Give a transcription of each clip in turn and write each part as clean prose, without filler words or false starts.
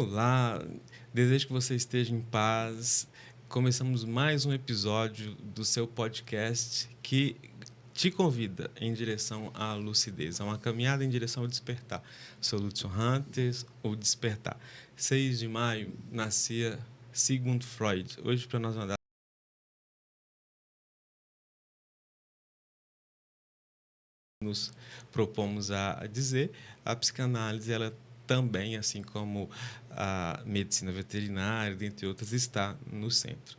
Olá, desejo que você esteja em paz. Começamos mais um episódio do seu podcast que te convida em direção à lucidez, a uma caminhada em direção ao despertar. Sou Lúcio Hunters, o Despertar. 6 de maio nascia Sigmund Freud. Hoje, para nós mandar, nos propomos a dizer, a psicanálise, ela também, assim como a medicina veterinária, dentre outras, está no centro.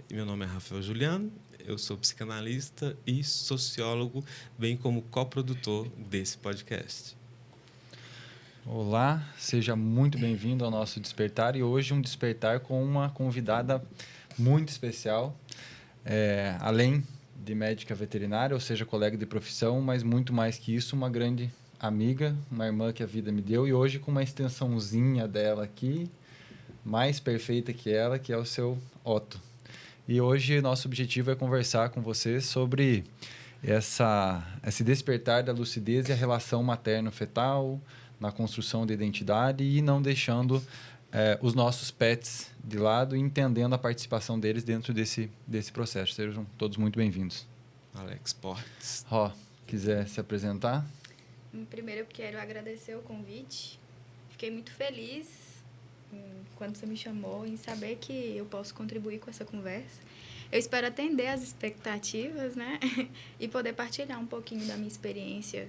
Meu nome é Rafael Juliano, eu sou psicanalista e sociólogo, bem como coprodutor desse podcast. Olá, seja muito bem-vindo ao nosso Despertar, e hoje um despertar com uma convidada muito especial, além de médica veterinária, ou seja, colega de profissão, mas muito mais que isso, uma grande amiga, uma irmã que a vida me deu, e hoje com uma extensãozinha dela aqui, mais perfeita que ela, que é o seu Otto. E hoje nosso objetivo é conversar com você sobre esse despertar da lucidez e a relação materno-fetal, na construção da identidade e não deixando os nossos pets de lado e entendendo a participação deles dentro desse processo. Sejam todos muito bem-vindos. Alex Portes. Ró, quiser se apresentar? Primeiro eu quero agradecer o convite. Fiquei muito feliz quando você me chamou em saber que eu posso contribuir com essa conversa. Eu espero atender às expectativas, né? E poder partilhar um pouquinho da minha experiência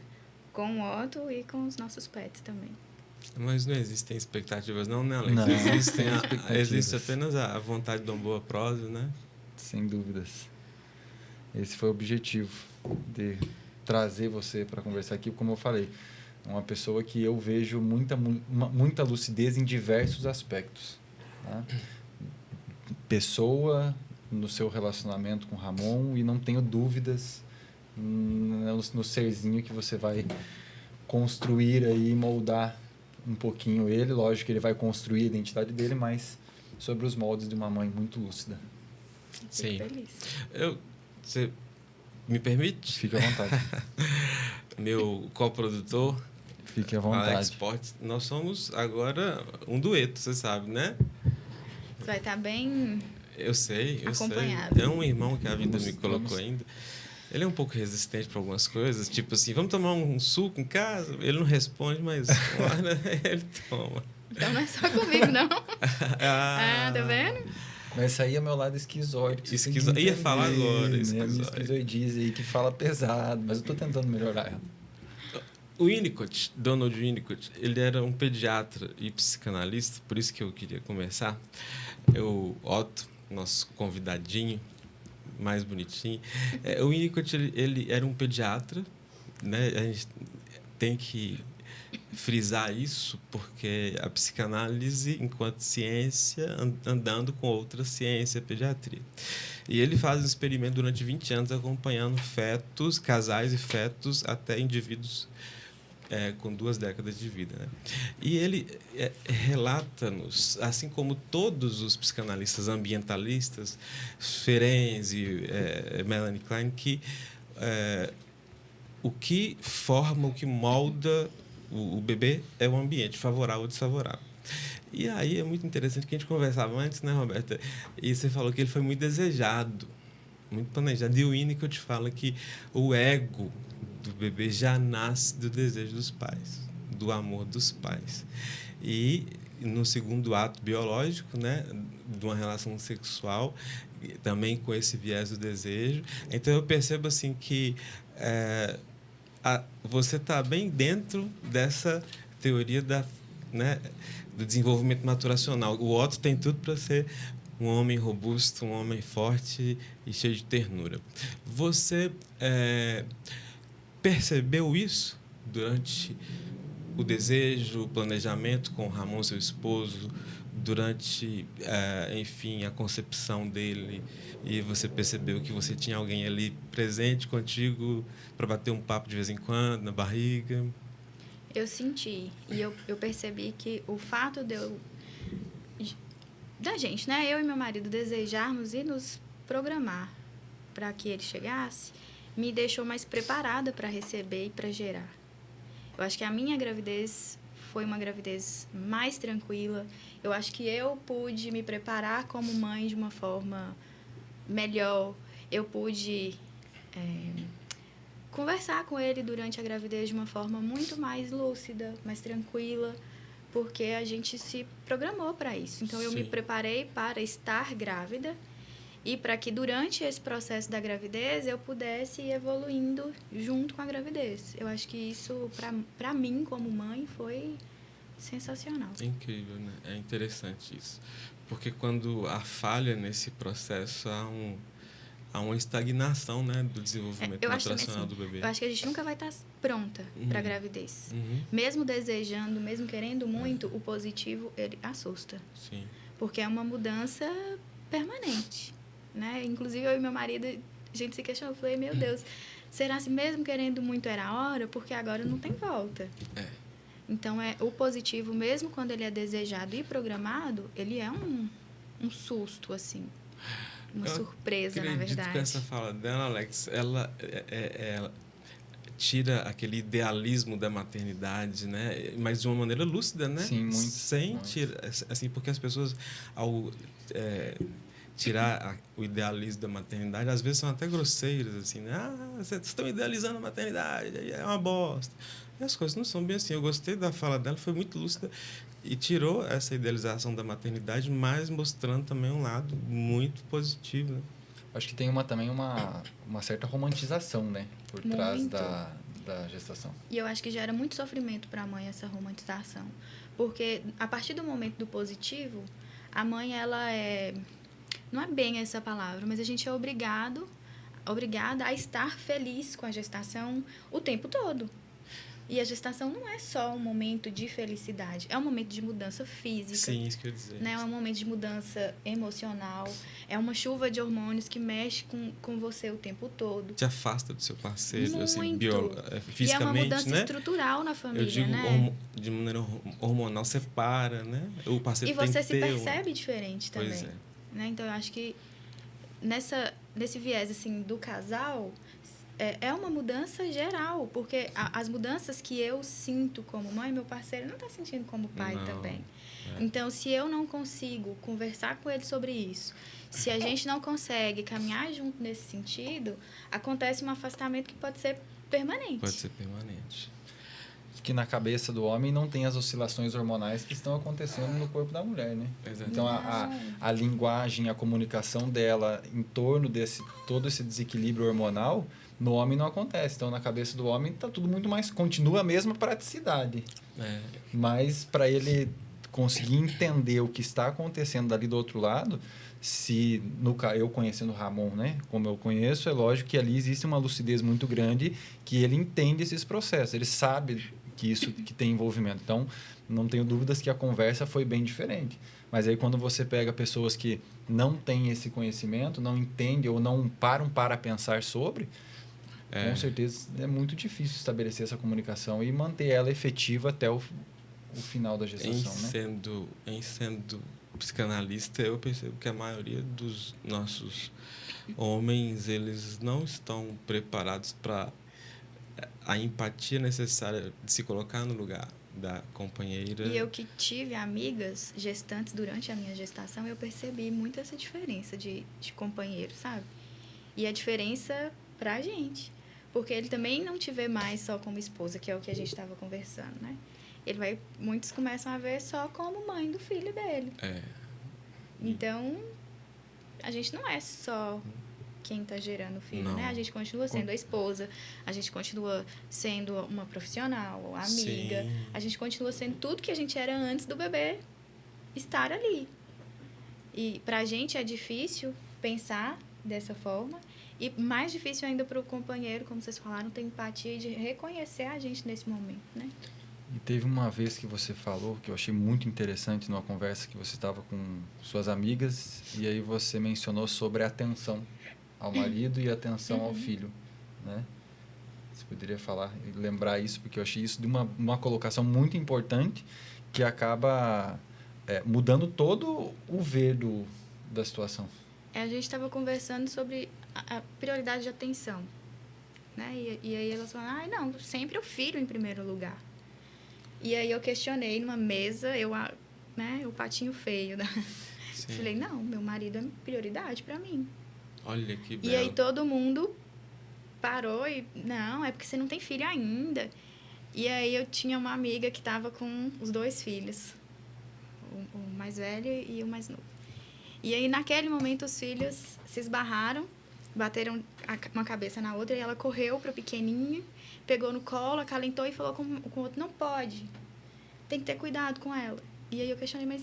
com o Otto e com os nossos pets também. Mas não existem expectativas não, né, Alex? Não, Existe apenas a vontade de uma boa prosa, né? Sem dúvidas. Esse foi o objetivo de trazer você para conversar aqui, como eu falei. Uma pessoa que eu vejo muita lucidez em diversos aspectos. Tá? Pessoa no seu relacionamento com o Ramon, e não tenho dúvidas no serzinho que você vai construir aí, moldar um pouquinho ele. Lógico que ele vai construir a identidade dele, mas sobre os moldes de uma mãe muito lúcida. Sim. Fico feliz. Você me permite? Fique à vontade. Meu coprodutor, Fique à vontade. Alex Portes, nós somos agora um dueto, você sabe, né? Você vai estar bem Eu sei. acompanhado. É um irmão que a vida me colocou ainda. Ele é um pouco resistente para algumas coisas, tipo assim, vamos tomar um suco em casa? Ele não responde, mas uma hora ele toma. Então não é só comigo, não. Tá vendo? Mas isso aí é meu lado esquizoide. Ia falar agora, né? Esquizoidise aí que fala pesado, mas eu tô tentando melhorar ela. O Winnicott, Donald Winnicott, ele era um pediatra e psicanalista, por isso que eu queria conversar. O Otto, nosso convidadinho, mais bonitinho. O Winnicott, ele era um pediatra, né? A gente tem que frisar isso, porque a psicanálise, enquanto ciência, andando com outra ciência, a pediatria. E ele faz um experimento durante 20 anos acompanhando fetos, casais e fetos, até indivíduos com 2 décadas de vida. Né? E ele relata-nos, assim como todos os psicanalistas ambientalistas, Ferenczi, Melanie Klein, que o que forma, o que molda o bebê é o ambiente, favorável ou desfavorável. E aí é muito interessante que a gente conversava antes, né, Roberta? E você falou que ele foi muito desejado, muito planejado. E o Winnicott fala que o ego do bebê já nasce do desejo dos pais, do amor dos pais. E no segundo ato biológico, né, de uma relação sexual, também com esse viés do desejo. Então eu percebo assim que você está bem dentro dessa teoria do desenvolvimento maturacional. O Otto tem tudo para ser um homem robusto, um homem forte e cheio de ternura. Você percebeu isso durante o desejo, o planejamento com o Ramon, seu esposo, durante, enfim, a concepção dele, e você percebeu que você tinha alguém ali presente contigo para bater um papo de vez em quando, na barriga? Eu senti, e eu percebi que o fato da gente, né, eu e meu marido, desejarmos e nos programar para que ele chegasse, me deixou mais preparada para receber e para gerar. Eu acho que a minha gravidez foi uma gravidez mais tranquila. Eu acho que eu pude me preparar como mãe de uma forma melhor. Eu pude conversar com ele durante a gravidez de uma forma muito mais lúcida, mais tranquila, porque a gente se programou para isso. Então, eu me preparei para estar grávida e para que durante esse processo da gravidez eu pudesse ir evoluindo junto com a gravidez. Eu acho que isso, para mim, como mãe, foi sensacional. É incrível, né? É interessante isso. Porque quando há falha nesse processo, há uma estagnação, né, do desenvolvimento nutricional do bebê. Eu acho que a gente nunca vai estar pronta para a gravidez. Mesmo desejando, mesmo querendo muito, o positivo, ele assusta. Sim. Porque é uma mudança permanente, né? Inclusive, eu e meu marido, a gente se questionou. Eu falei, meu Deus, será que mesmo querendo muito era a hora? Porque agora não tem volta. Então, o positivo, mesmo quando ele é desejado e programado, ele é um susto, assim. Uma surpresa, na verdade. Acredito que essa fala dela, Alex, ela tira aquele idealismo da maternidade, né? Mas de uma maneira lúcida, né? Sim, muito. Sem tirar, assim, porque as pessoas, ao tirar o idealismo da maternidade, às vezes são até grosseiras, assim, né? Vocês estão idealizando a maternidade, é uma bosta. E as coisas não são bem assim. Eu gostei da fala dela, foi muito lúcida e tirou essa idealização da maternidade, mas mostrando também um lado muito positivo, né? Acho que tem também uma certa romantização, né? Por trás da gestação. E eu acho que gera muito sofrimento para a mãe essa romantização. Porque a partir do momento do positivo, a mãe, ela não é bem essa palavra, mas a gente é obrigada a estar feliz com a gestação o tempo todo. E a gestação não é só um momento de felicidade, é um momento de mudança física. Sim, isso que eu ia dizer. Né? É um momento de mudança emocional, é uma chuva de hormônios que mexe com você o tempo todo. Te afasta do seu parceiro, muito. Assim, fisicamente, e é uma mudança né? estrutural na família, eu digo, né? De maneira hormonal, separa, né? O parceiro e tem você que se ter percebe diferente também. Pois é. Né? Então, eu acho que nesse viés assim, do casal, é uma mudança geral, porque as mudanças que eu sinto como mãe, meu parceiro não está sentindo como pai também. Então, se eu não consigo conversar com ele sobre isso, se a gente não consegue caminhar junto nesse sentido, acontece um afastamento que pode ser permanente. Pode ser permanente. Que na cabeça do homem não tem as oscilações hormonais que estão acontecendo no corpo da mulher, né? Exatamente. Então, a linguagem, a comunicação dela em torno todo esse desequilíbrio hormonal, no homem não acontece. Então, na cabeça do homem, tá tudo muito mais... Continua a mesma praticidade. Mas, para ele conseguir entender o que está acontecendo dali do outro lado, eu conhecendo o Ramon, né? Como eu conheço, é lógico que ali existe uma lucidez muito grande que ele entende esses processos. Ele sabe que tem envolvimento. Então, não tenho dúvidas que a conversa foi bem diferente. Mas aí, quando você pega pessoas que não têm esse conhecimento, não entendem ou não param para pensar sobre, com certeza é muito difícil estabelecer essa comunicação e manter ela efetiva até o final da gestação. Em sendo psicanalista, eu percebo que a maioria dos nossos homens, eles não estão preparados para a empatia necessária de se colocar no lugar da companheira. E eu que tive amigas gestantes durante a minha gestação, eu percebi muito essa diferença de companheiro, sabe? E a diferença pra gente. Porque ele também não te vê mais só como esposa, que é o que a gente estava conversando, né? Muitos começam a ver só como mãe do filho dele. Então, a gente não é só quem está gerando o filho, né? A gente continua sendo a esposa, a gente continua sendo uma profissional, amiga, a gente continua sendo tudo que a gente era antes do bebê estar ali. E pra gente é difícil pensar dessa forma e mais difícil ainda para o companheiro, como vocês falaram, ter empatia e de reconhecer a gente nesse momento, né? E teve uma vez que você falou, que eu achei muito interessante numa conversa que você estava com suas amigas, e aí você mencionou sobre a atenção ao marido e a atenção ao filho, né? Você poderia falar e lembrar isso, porque eu achei isso de uma colocação muito importante que acaba mudando todo o ver da situação. A gente estava conversando sobre a prioridade de atenção, né? E aí elas falaram, não, sempre o filho em primeiro lugar. E aí eu questionei numa mesa, né, o patinho feio. Sim. Falei, não, meu marido é prioridade para mim. Olha que belo. E aí todo mundo parou e, não, é porque você não tem filho ainda. E aí eu tinha uma amiga que estava com os 2 filhos, o mais velho e o mais novo. E aí naquele momento os filhos se esbarraram, bateram uma cabeça na outra e ela correu pro pequenininho, pegou no colo, acalentou e falou com o outro, não pode, tem que ter cuidado com ela. E aí eu questionei, mas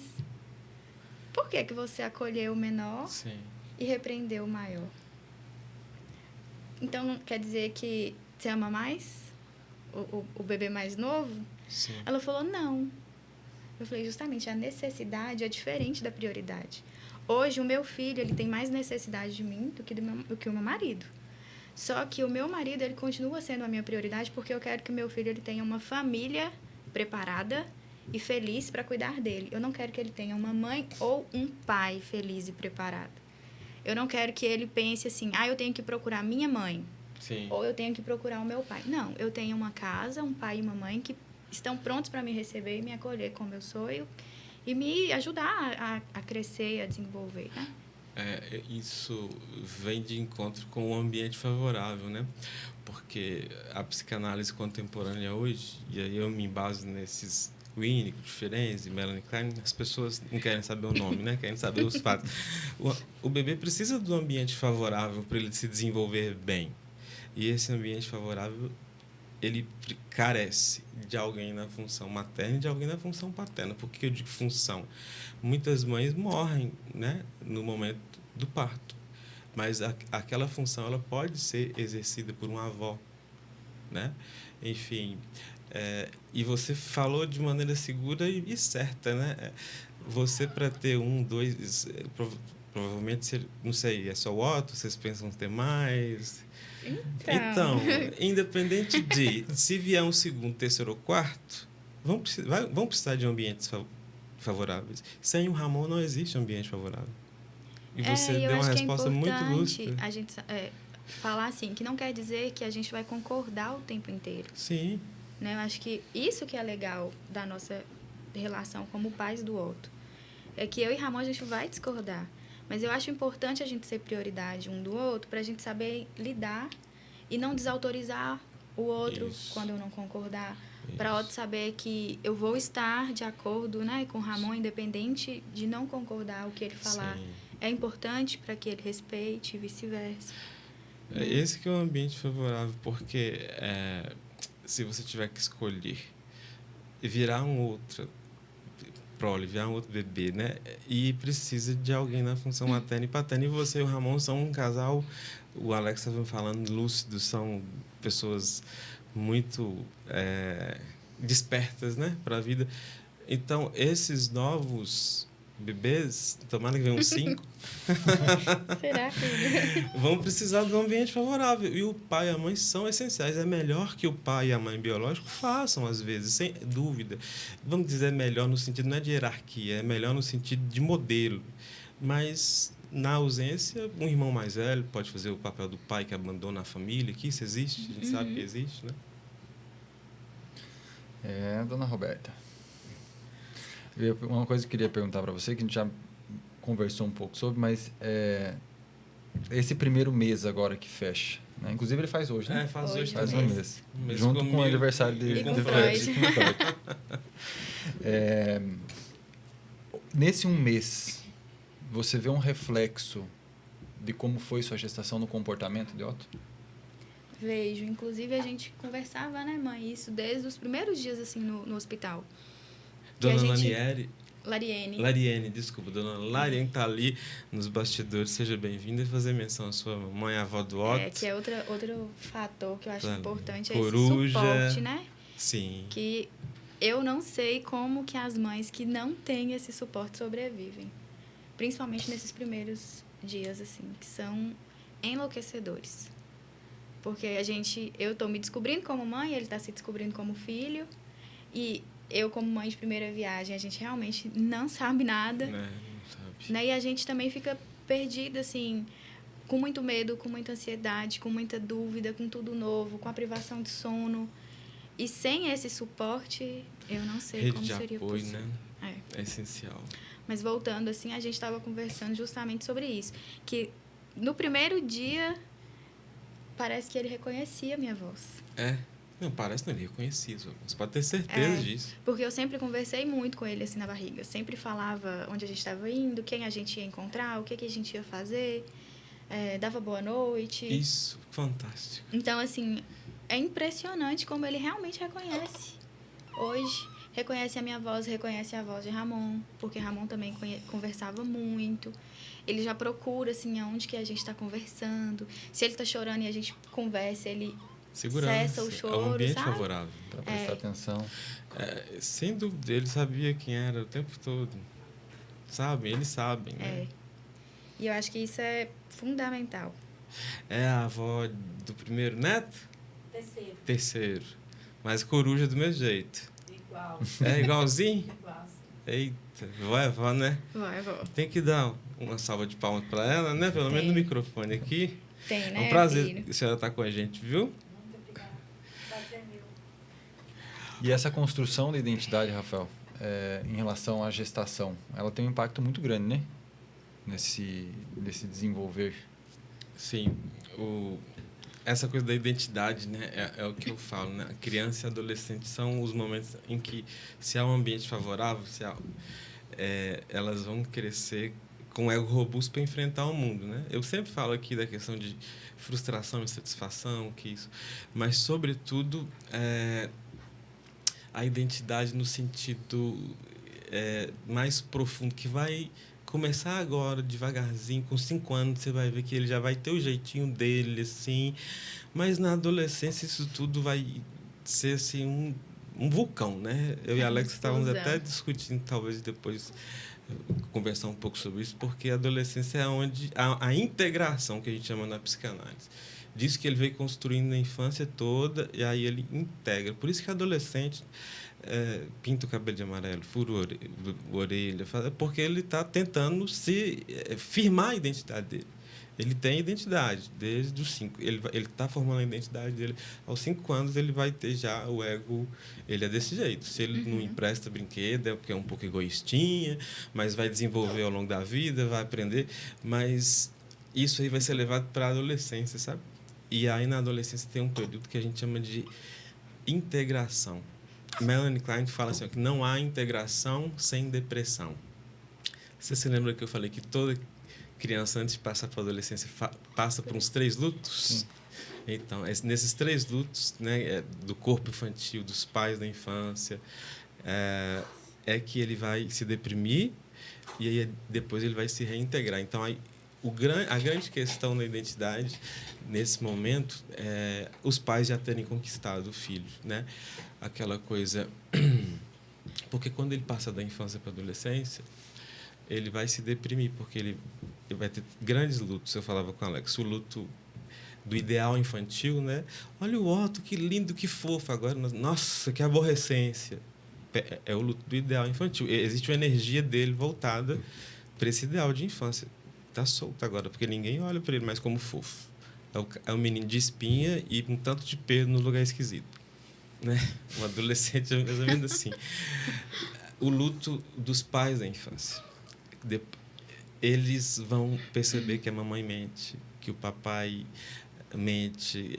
por que você acolheu o menor Sim. e repreendeu o maior? Então, não quer dizer que você ama mais o bebê mais novo? Sim. Ela falou, não. Eu falei, justamente, a necessidade é diferente da prioridade. Hoje, o meu filho, ele tem mais necessidade de mim do que o meu marido. Só que o meu marido, ele continua sendo a minha prioridade porque eu quero que o meu filho ele tenha uma família preparada e feliz para cuidar dele. Eu não quero que ele tenha uma mãe ou um pai feliz e preparado. Eu não quero que ele pense assim, eu tenho que procurar minha mãe. Sim. Ou eu tenho que procurar o meu pai. Não, eu tenho uma casa, um pai e uma mãe que estão prontos para me receber e me acolher como eu sou e me ajudar a crescer e a desenvolver, né? Isso vem de encontro com o ambiente favorável, né? Porque a psicanálise contemporânea hoje, e aí eu me embaso nesses Winnicott, Ferenczi, Melanie Klein, as pessoas não querem saber o nome, né? Querem saber os fatos. O bebê precisa do ambiente favorável para ele se desenvolver bem. E esse ambiente favorável, ele carece de alguém na função materna e de alguém na função paterna. Por que eu digo função? Muitas mães morrem, né, no momento do parto, mas aquela função ela pode ser exercida por uma avó, né? Enfim, e você falou de maneira segura e certa, né? Você, para ter 1, 2, provavelmente, não sei, é só o Otto, vocês pensam ter mais? Então, independente de se vier um segundo, terceiro ou quarto, vão precisar de ambientes favoráveis. Sem o Ramon não existe ambiente favorável. E você deu uma resposta muito lúcida. A gente falar assim, que não quer dizer que a gente vai concordar o tempo inteiro. Sim. Né? Eu acho que isso que é legal da nossa relação como pais do outro. É que eu e Ramon a gente vai discordar. Mas eu acho importante a gente ser prioridade um do outro para a gente saber lidar e não desautorizar o outro quando eu não concordar. Para o outro saber que eu vou estar de acordo, né, com o Ramon, independente de não concordar o que ele falar. Sim. É importante para que ele respeite e vice-versa. Esse que é o ambiente favorável, porque se você tiver que escolher virar um outro prole, virar um outro bebê, né? E precisa de alguém na função materna e paterna. E você e o Ramon são um casal, o Alex estava falando, lúcidos, são pessoas muito despertas, né, para a vida. Então, esses novos bebês, tomara que venham 5, será que vão precisar de um ambiente favorável. E o pai e a mãe são essenciais. É melhor que o pai e a mãe biológico façam, às vezes, sem dúvida. Vamos dizer melhor no sentido, não é de hierarquia, é melhor no sentido de modelo. Mas, na ausência, um irmão mais velho pode fazer o papel do pai que abandona a família, que isso existe, a gente sabe que existe, né? Dona Roberta. Uma coisa que eu queria perguntar para você, que a gente já conversou um pouco sobre, mas esse primeiro mês agora que fecha, né? Inclusive ele faz hoje, né? Faz hoje faz também. um mês. Junto com o aniversário de Freud. Nesse um mês, você vê um reflexo de como foi sua gestação no comportamento de Otto? Vejo. Inclusive, a gente conversava, né, mãe? Isso desde os primeiros dias, assim, no hospital. Dona Lariene, desculpa. Dona Lariene está ali nos bastidores. Seja bem-vinda e fazer menção à sua mãe, a avó do Otto. Que é outro fator que eu acho importante, Coruja. Esse suporte, né? Sim. Que eu não sei como que as mães que não têm esse suporte sobrevivem. Principalmente nesses primeiros dias, assim, que são enlouquecedores. Porque eu estou me descobrindo como mãe, ele está se descobrindo como filho. E eu, como mãe de primeira viagem, a gente realmente não sabe nada. Não sabe. Né? E a gente também fica perdida, assim, com muito medo, com muita ansiedade, com muita dúvida, com tudo novo, com a privação de sono. E sem esse suporte, eu não sei Rede como de seria apoio, possível. né? É essencial. Mas voltando, assim, a gente estava conversando justamente sobre isso. Que no primeiro dia, parece que ele reconhecia a minha voz. Não, parece não, ele reconhecia. Você pode ter certeza disso. Porque eu sempre conversei muito com ele, assim, na barriga. Eu sempre falava onde a gente estava indo, quem a gente ia encontrar, o que a gente ia fazer. Dava boa noite. Isso, fantástico. Então, assim, é impressionante como ele realmente reconhece. Hoje, reconhece a minha voz, reconhece a voz de Ramon, porque Ramon também conversava muito. Ele já procura, assim, aonde que a gente está conversando. Se ele está chorando e a gente conversa, ele cessa o choro, é um ambiente sabe? favorável. Para prestar atenção. Sem dúvida, ele sabia quem era o tempo todo. Sabem, eles sabem, né? E eu acho que isso é fundamental. É a avó do primeiro neto? Terceiro. Mas coruja do meu jeito. Igual. É igualzinho? Igual. Eita, vó é vó, né? Vai, vó. Tem que dar uma salva de palmas para ela, né? Pelo menos no microfone aqui. Tem, né, É um prazer filho? a senhora estar com a gente, viu? Muito obrigada. Prazer meu. E essa construção da identidade, Rafael, em relação à gestação, ela tem um impacto muito grande, né? Nesse desenvolver. Sim. Essa coisa da identidade, né? É o que eu falo, né? A criança e adolescente são os momentos em que, se há um ambiente favorável, elas vão crescer com um ego robusto para enfrentar o mundo, né? Eu sempre falo aqui da questão de frustração e insatisfação, mas, sobretudo, a identidade no sentido mais profundo, que vai começar agora, devagarzinho, com 5 anos, você vai ver que ele já vai ter o jeitinho dele, assim. Mas na adolescência isso tudo vai ser, assim, um vulcão, né? Eu e a Alex estávamos até discutindo, talvez depois conversar um pouco sobre isso, porque a adolescência é onde a integração, que a gente chama na psicanálise. Diz que ele veio construindo na infância toda e aí ele integra. Por isso que adolescente pinta o cabelo de amarelo, fura a orelha, porque ele está tentando firmar a identidade dele. Ele tem identidade desde os 5. Ele está formando a identidade dele. Aos 5 anos, ele vai ter já o ego. Ele é desse jeito. Se ele não empresta brinquedo, é porque é um pouco egoístinha, mas vai desenvolver ao longo da vida, vai aprender. Mas isso aí vai ser levado para a adolescência, sabe? E aí, na adolescência, tem um período que a gente chama de integração. Melanie Klein fala assim, que não há integração sem depressão. Você se lembra que eu falei que toda criança, antes de passar para a adolescência, passa por uns 3 lutos? Sim. Então, nesses 3 lutos, né, do corpo infantil, dos pais da infância, que ele vai se deprimir e aí depois ele vai se reintegrar. Então, aí, a grande questão da identidade, nesse momento, é os pais já terem conquistado o filho, né? Aquela coisa... Porque quando ele passa da infância para a adolescência, ele vai se deprimir, porque ele vai ter grandes lutos. Eu falava com o Alex, o luto do ideal infantil, né? Olha o Otto, que lindo, que fofo. Agora, nossa, que aborrecência. É o luto do ideal infantil. Existe uma energia dele voltada para esse ideal de infância. Está solto agora, porque ninguém olha para ele mais como fofo. É um menino de espinha e um tanto de pelo no lugar esquisito, né? Um adolescente, mais ou menos assim. O luto dos pais da infância. Eles vão perceber que a mamãe mente, que o papai mente,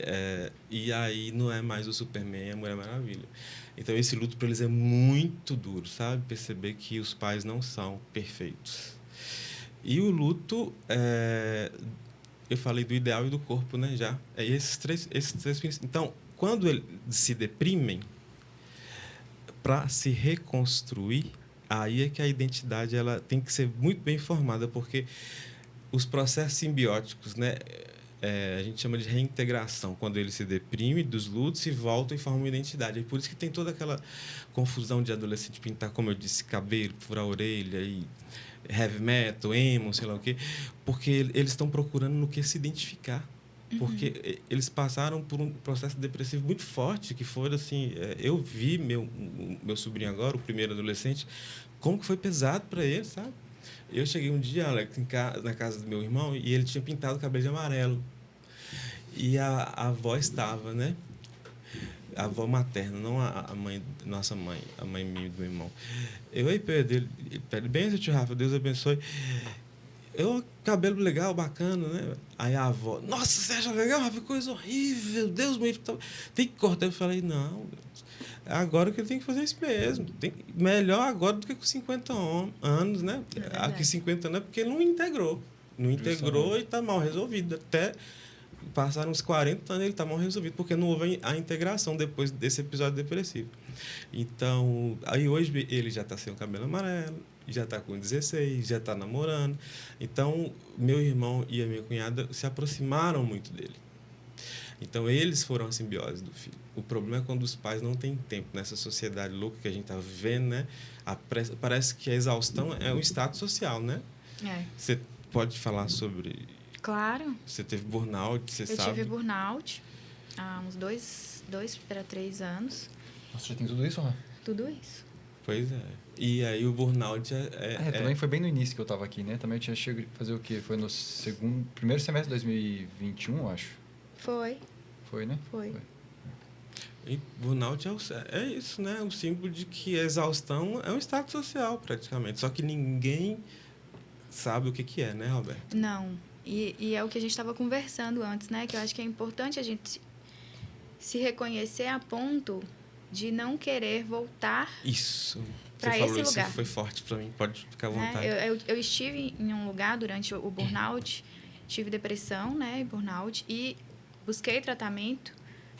e aí não é mais o Superman, a Mulher Maravilha. Então, esse luto para eles é muito duro, sabe? Perceber que os pais não são perfeitos. E o luto, eu falei do ideal e do corpo, né? Já. Esses três princípios. Então, quando eles se deprimem, para se reconstruir, aí é que a identidade ela tem que ser muito bem formada, porque os processos simbióticos, né, a gente chama de reintegração, quando ele se deprime dos lutos e volta e forma uma identidade. É por isso que tem toda aquela confusão de adolescente pintar, como eu disse, cabelo, furar a orelha, e heavy metal, emo, sei lá o quê, porque eles estão procurando no que se identificar. Porque eles passaram por um processo depressivo muito forte, que foi assim... Eu vi meu sobrinho agora, o primeiro adolescente, como que foi pesado para ele, sabe? Eu cheguei um dia, Alex, na casa do meu irmão, e ele tinha pintado o cabelo de amarelo. E a avó estava, né? a avó materna, não a mãe, nossa mãe, a mãe minha e do meu irmão. Eu aí perto dele, pede bem, tio Rafa, Deus abençoe. Eu, cabelo legal, bacana, né? Aí a avó, nossa, você acha legal, Rafa? Coisa horrível, Deus me livre. Tem que cortar. Eu falei, não, agora que ele tem que fazer isso mesmo. Melhor agora do que com 50 anos, né? Aqui 50 anos é porque ele não integrou. Não integrou e está mal resolvido. Até passaram uns 40 anos ele está mal resolvido, porque não houve a integração depois desse episódio depressivo. Então, aí hoje ele já está sem o cabelo amarelo, já está com 16, já está namorando. Então, meu irmão e a minha cunhada se aproximaram muito dele. Então, eles foram a simbiose do filho. O problema é quando os pais não têm tempo nessa sociedade louca que a gente está vivendo, né? Parece que a exaustão é um status social, né? É. Você pode falar sobre... Claro. Você teve burnout, você sabe? Eu tive burnout há uns 2 para 3 anos. Nossa, já tem tudo isso, Rafa? Tudo isso. Pois é. E aí o burnout também foi bem no início que eu estava aqui, né? Também eu tinha chegado a fazer o quê? Foi no primeiro semestre de 2021, eu acho. Foi. Foi, né? Foi. E burnout é isso, né? O símbolo de que a exaustão é um estado social, praticamente. Só que ninguém sabe o que é, né, Roberto? Não. E é o que a gente estava conversando antes, né? Que eu acho que é importante a gente se reconhecer a ponto de não querer voltar isso. Para esse esse lugar. Isso foi forte para mim, pode ficar à vontade. Eu estive em um lugar durante o burnout, tive depressão, né, burnout, e busquei tratamento,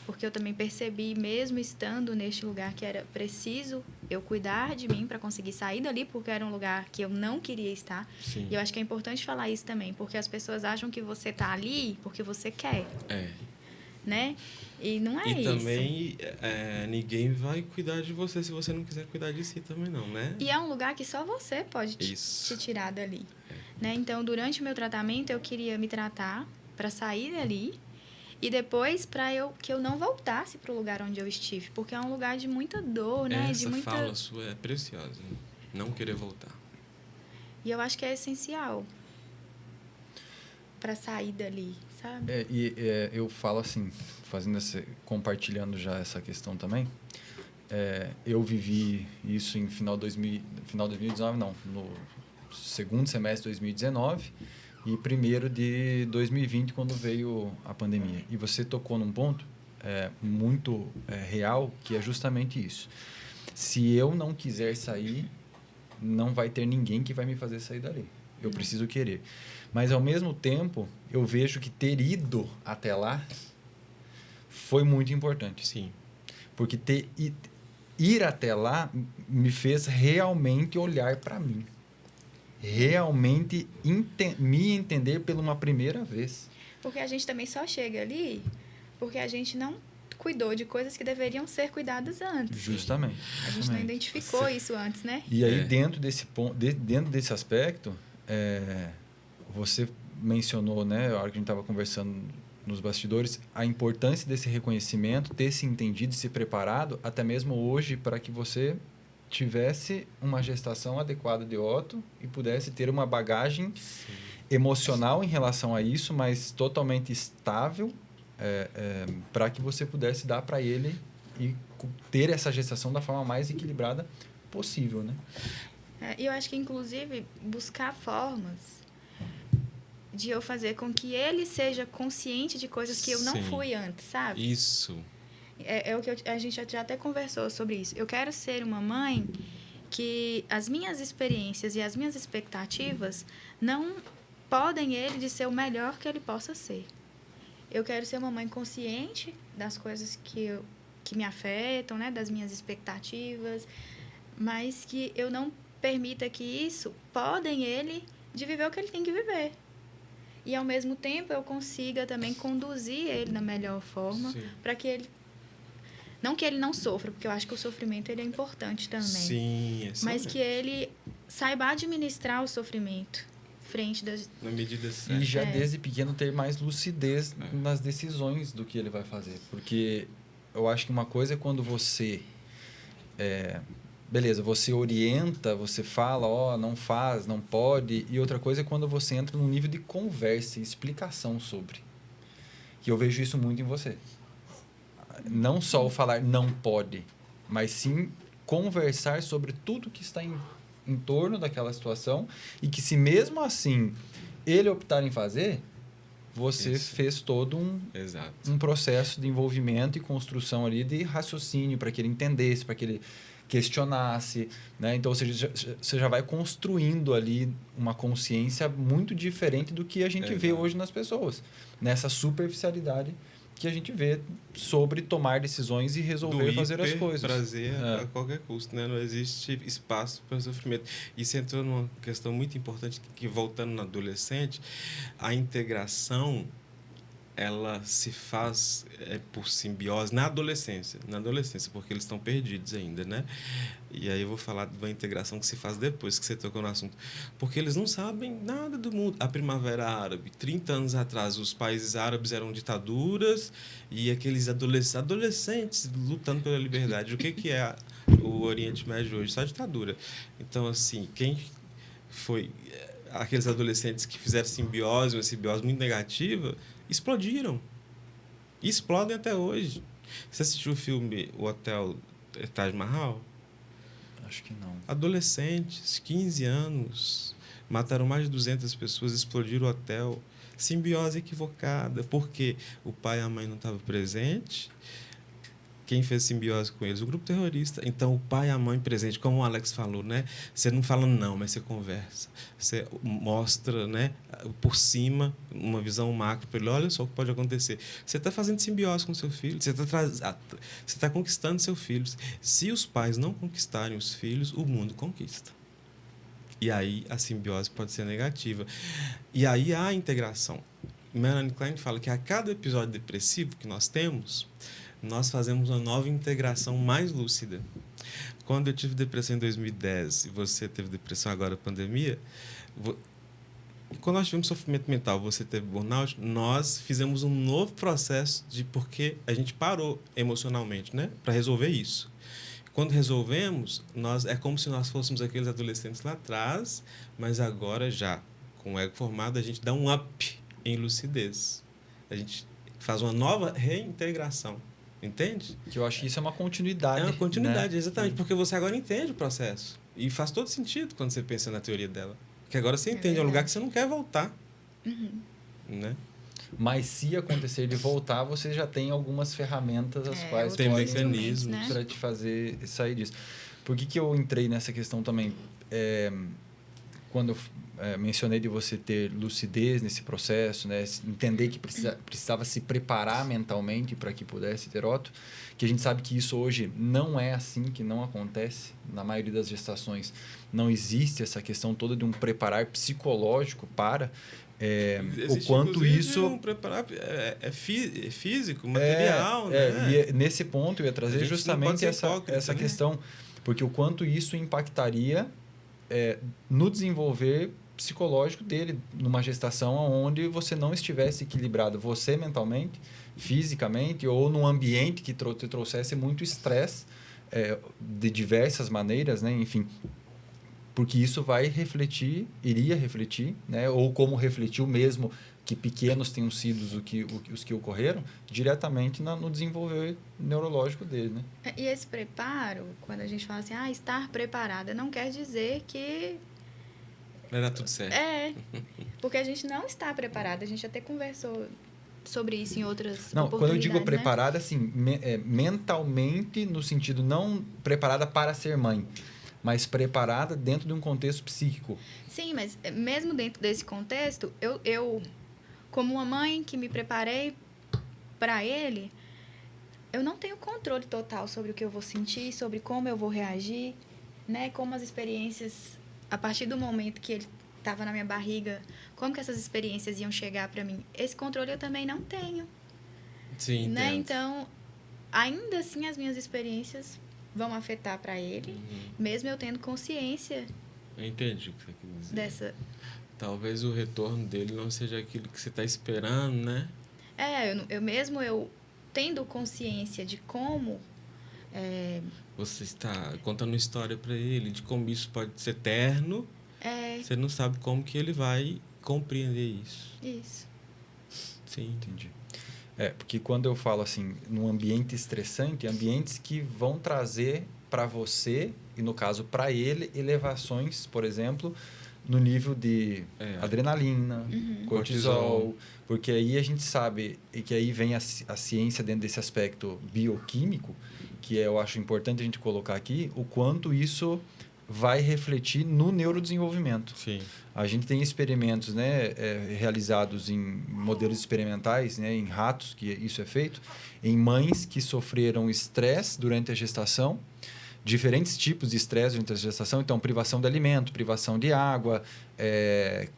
porque eu também percebi, mesmo estando neste lugar, que era preciso eu cuidar de mim para conseguir sair dali, porque era um lugar que eu não queria estar. Sim. E eu acho que é importante falar isso também, porque as pessoas acham que você está ali porque você quer. Né? E não é isso. E também ninguém vai cuidar de você se você não quiser cuidar de si também não, né? E é um lugar que só você pode te tirar dali. Né? Então, durante o meu tratamento, eu queria me tratar para sair dali e depois que eu não voltasse para o lugar onde eu estive, porque é um lugar de muita dor, né? Essa fala sua é preciosa, não querer voltar. E eu acho que é essencial para sair dali, sabe? Eu falo assim, compartilhando já essa questão também. Eu vivi isso em final de 2019, não, no segundo semestre de 2019 e primeiro de 2020, quando veio a pandemia. E você tocou num ponto muito real, que é justamente isso. Se eu não quiser sair, não vai ter ninguém que vai me fazer sair dali. Eu preciso querer. Mas, ao mesmo tempo, eu vejo que ter ido até lá foi muito importante. Sim. Porque ir até lá me fez realmente olhar para mim. Realmente me entender pela uma primeira vez. Porque a gente também só chega ali porque a gente não cuidou de coisas que deveriam ser cuidadas antes. Justamente. A gente não identificou isso antes, né? E aí, dentro desse ponto, dentro desse aspecto, você mencionou, né, a hora que a gente estava conversando nos bastidores, a importância desse reconhecimento, ter se entendido e se preparado, até mesmo hoje, para que você tivesse uma gestação adequada de Otto e pudesse ter uma bagagem emocional em relação a isso, mas totalmente estável, para que você pudesse dar para ele e ter essa gestação da forma mais equilibrada possível, né? E eu acho que, inclusive, buscar formas de eu fazer com que ele seja consciente de coisas que eu não fui antes, sabe? Isso. É o que a gente já até conversou sobre isso. Eu quero ser uma mãe que as minhas experiências e as minhas expectativas não podem ele de ser o melhor que ele possa ser. Eu quero ser uma mãe consciente das coisas que me afetam, né? Das minhas expectativas, mas que eu não permita que isso podem ele de viver o que ele tem que viver. E, ao mesmo tempo, eu consiga também conduzir ele da melhor forma para que ele... Não que ele não sofra, porque eu acho que o sofrimento ele é importante também. Sim, mas que ele saiba administrar o sofrimento frente na medida certa. E já desde pequeno ter mais lucidez nas decisões do que ele vai fazer. Porque eu acho que uma coisa é quando você... beleza, você orienta, você fala, não faz, não pode. E outra coisa é quando você entra num nível de conversa e explicação sobre. Que eu vejo isso muito em você. não só o falar não pode, mas sim conversar sobre tudo que está em torno daquela situação e que se mesmo assim ele optar em fazer, você Isso. fez todo Exato. um processo de envolvimento e construção ali de raciocínio para que ele entendesse, para que ele questionasse, né? Então, ou seja, você já vai construindo ali uma consciência muito diferente do que a gente vê Exato. hoje nas pessoas, nessa superficialidade que a gente vê sobre tomar decisões e resolver fazer as coisas. Prazer a qualquer custo, né? Não existe espaço para sofrimento. Isso entrou numa questão muito importante que, voltando no adolescente, a integração ela se faz por simbiose na adolescência, porque eles estão perdidos ainda, né? E aí eu vou falar de uma integração que se faz depois que você tocou no assunto, porque eles não sabem nada do mundo. A Primavera Árabe, 30 anos atrás, os países árabes eram ditaduras e aqueles adolescentes lutando pela liberdade. O que é o Oriente Médio hoje? Só ditadura. Então, assim, quem foi aqueles adolescentes que fizeram simbiose, uma simbiose muito negativa, explodiram. E explodem até hoje. Você assistiu o filme O Hotel Taj Mahal? Acho que não. Adolescentes, 15 anos, mataram mais de 200 pessoas, explodiram o hotel. Simbiose equivocada. Porque o pai e a mãe não estavam presentes. Quem fez simbiose com eles? O grupo terrorista. Então, o pai e a mãe presente, como o Alex falou, né? Você não fala não, mas você conversa. Você mostra, né, por cima, uma visão macro para ele. Olha só o que pode acontecer. Você está fazendo simbiose com seu filho. Você está conquistando seu filho. Se os pais não conquistarem os filhos, o mundo conquista. E aí, a simbiose pode ser negativa. E aí, há a integração. Melanie Klein fala que a cada episódio depressivo que nós temos, nós fazemos uma nova integração mais lúcida. Quando eu tive depressão em 2010 e você teve depressão agora, pandemia, quando nós tivemos sofrimento mental, você teve burnout, nós fizemos um novo processo porque a gente parou emocionalmente, né, para resolver isso. Quando resolvemos, é como se nós fôssemos aqueles adolescentes lá atrás, mas agora já, com o ego formado, a gente dá um up em lucidez. A gente faz uma nova reintegração. Entende? Que eu acho que isso é uma continuidade. É uma continuidade, né? exatamente. Porque você agora entende o processo. E faz todo sentido quando você pensa na teoria dela. Porque agora você entende, é um lugar que você não quer voltar. Uhum. Né? Mas se acontecer de voltar, você já tem algumas ferramentas as quais tem podem mecanismos, né, para te fazer sair disso. Por que eu entrei nessa questão também? Quando eu mencionei de você ter lucidez nesse processo, né? Entender que precisava se preparar mentalmente para que pudesse ter ótimo, que a gente sabe que isso hoje não é assim, que não acontece. Na maioria das gestações não existe essa questão toda de um preparar psicológico para... o quanto isso um preparar físico, material, né? E nesse ponto eu ia trazer justamente essa questão, porque o quanto isso impactaria no desenvolver psicológico dele numa gestação onde você não estivesse equilibrado, você mentalmente, fisicamente, ou num ambiente que te trouxesse muito estresse de diversas maneiras, né? Enfim, porque isso iria refletir, né? Ou como refletiu mesmo que pequenos tenham sido os que ocorreram, diretamente no desenvolver neurológico dele, né? E esse preparo, quando a gente fala assim, estar preparada, não quer dizer que... Vai dar tudo certo. Porque a gente não está preparada. A gente até conversou sobre isso em outras oportunidades. Quando eu digo preparada, né? assim, mentalmente, no sentido não preparada para ser mãe, mas preparada dentro de um contexto psíquico. Sim, mas mesmo dentro desse contexto, eu como uma mãe que me preparei para ele, eu não tenho controle total sobre o que eu vou sentir, sobre como eu vou reagir, né? Como as experiências, a partir do momento que ele estava na minha barriga, como que essas experiências iam chegar para mim. Esse controle eu também não tenho. Sim, né? Então, ainda assim, as minhas experiências vão afetar para ele, mesmo eu tendo consciência. Eu entendi o que você quer dizer. Dessa... Talvez o retorno dele não seja aquilo que você está esperando, né? Eu tendo consciência de como... Você está contando uma história para ele, de como isso pode ser eterno. Você não sabe como que ele vai compreender isso. Isso. Sim. Entendi. Porque quando eu falo assim, num ambiente estressante, ambientes que vão trazer para você, e no caso para ele, elevações, por exemplo, no nível de adrenalina, cortisol, porque aí a gente sabe, e que aí vem a ciência dentro desse aspecto bioquímico, que eu acho importante a gente colocar aqui, o quanto isso vai refletir no neurodesenvolvimento. Sim. A gente tem experimentos, né, realizados em modelos experimentais, né, em ratos, que isso é feito, em mães que sofreram estresse durante a gestação, diferentes tipos de estresse durante a gestação, então privação de alimento, privação de água,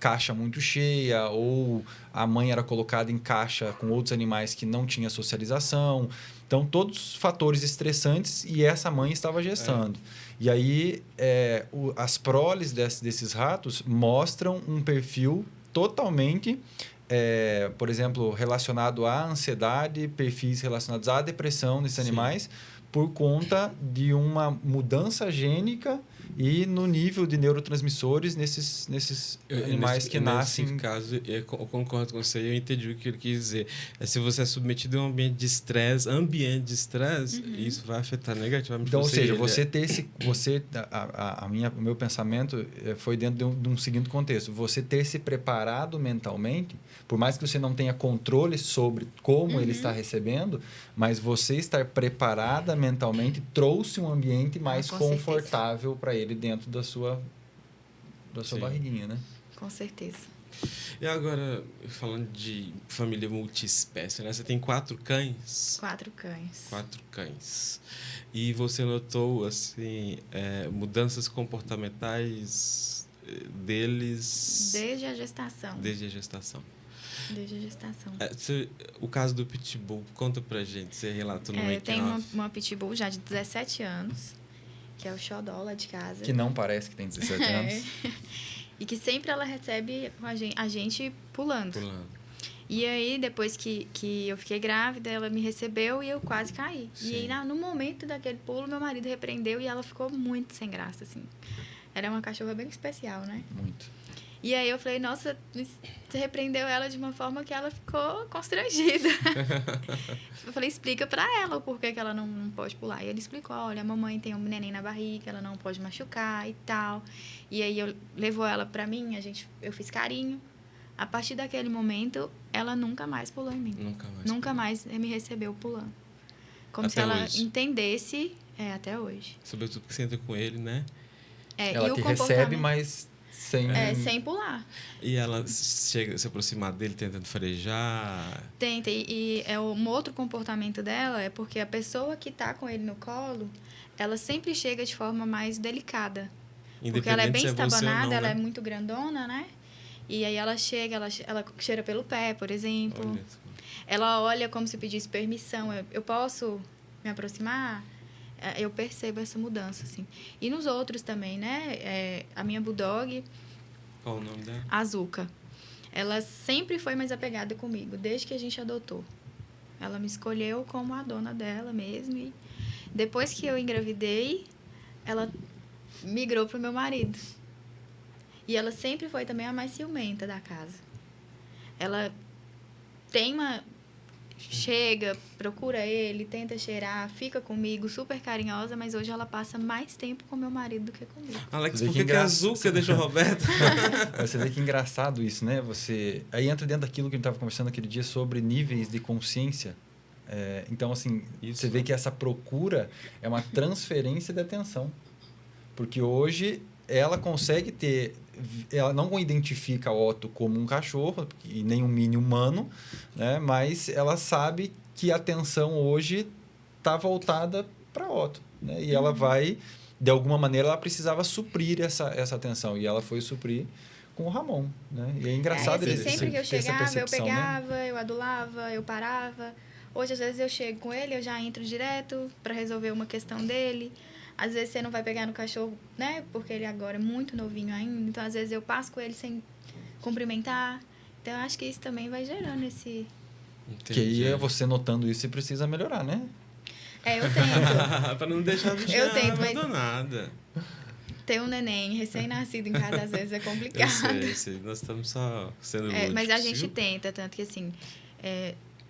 caixa muito cheia, ou a mãe era colocada em caixa com outros animais que não tinha socialização. Então, todos fatores estressantes e essa mãe estava gestando. E aí, as proles desses ratos mostram um perfil totalmente, por exemplo, relacionado à ansiedade, perfis relacionados à depressão nesses animais, por conta de uma mudança gênica e no nível de neurotransmissores nesses animais que nascem. Nesse caso, eu concordo com você, eu entendi o que ele quis dizer. Se você é submetido a um ambiente de estresse, isso vai afetar negativamente então, você. Ou seja, você ter esse... o meu pensamento foi dentro de um seguinte contexto. Você ter se preparado mentalmente, por mais que você não tenha controle sobre como ele está recebendo, mas você estar preparada mentalmente trouxe um ambiente mais confortável para ele dentro da sua barriguinha, né? Com certeza. E agora, falando de família multiespécie, né? Você tem 4 cães? 4 cães. 4 cães. E você notou, assim, mudanças comportamentais deles... Desde a gestação. Desde a gestação. Desde a gestação. O caso do Pitbull, conta pra gente, você relatou no Eu tenho uma Pitbull já de 17 anos, que é o xodó lá de casa. Que não parece que tem 17 anos. E que sempre ela recebe a gente pulando. E aí, depois que eu fiquei grávida, ela me recebeu e eu quase caí. Sim. E aí, no momento daquele pulo, meu marido repreendeu e ela ficou muito sem graça, assim. Era uma cachorra bem especial, né? Muito. E aí eu falei, nossa, você repreendeu ela de uma forma que ela ficou constrangida. Eu falei, explica pra ela o porquê que ela não pode pular. E ele explicou, olha, a mamãe tem um neném na barriga, ela não pode machucar e tal. E aí levou ela pra mim, eu fiz carinho. A partir daquele momento, ela nunca mais pulou em mim. Nunca mais me recebeu pulando. Como até se ela hoje. Entendesse, até hoje. Sobretudo porque você entra com ele, né? Ela te recebe, mas... sem pular. E ela chega a se aproximar dele tentando farejar? Tenta. E um outro comportamento dela é porque a pessoa que está com ele no colo, ela sempre chega de forma mais delicada. Porque ela é bem estabanada, não, ela né? é muito grandona, né? E aí ela chega, ela cheira pelo pé, por exemplo. Olha. Ela olha como se pedisse permissão. Eu posso me aproximar? Eu percebo essa mudança, assim. E nos outros também, né? A minha Bulldog... Qual o nome dela? Azuka. Ela sempre foi mais apegada comigo, desde que a gente adotou. Ela me escolheu como a dona dela mesmo. E depois que eu engravidei, ela migrou pro meu marido. E ela sempre foi também a mais ciumenta da casa. Ela chega, procura ele, tenta cheirar, fica comigo, super carinhosa, mas hoje ela passa mais tempo com meu marido do que comigo. Alex, por que a Azuka deixou o Roberto? Você vê que engraçado isso, né? Aí entra dentro daquilo que a gente estava conversando aquele dia sobre níveis de consciência. Então, assim, você vê que essa procura é uma transferência de atenção. Porque hoje ela consegue ter... Ela não identifica Otto como um cachorro e nem um mini humano, né? Mas ela sabe que a atenção hoje está voltada para Otto, né? E ela vai, de alguma maneira, ela precisava suprir essa atenção. E ela foi suprir com o Ramon, né? E é engraçado ele sempre que eu chegava, eu pegava, né? eu adulava, eu parava. Hoje, às vezes, eu chego com ele, eu já entro direto para resolver uma questão dele. Às vezes, você não vai pegar no cachorro, né? Porque ele agora é muito novinho ainda. Então, às vezes, eu passo com ele sem cumprimentar. Então, eu acho que isso também vai gerando esse... Entendi. Que aí, você notando isso, você precisa melhorar, né? Eu tento. Para não deixar a bichinha abandonada. Ter um neném recém-nascido em casa, às vezes, é complicado. Eu sei. Nós estamos só sendo lúdicos. Mas a gente tenta, tanto que, assim...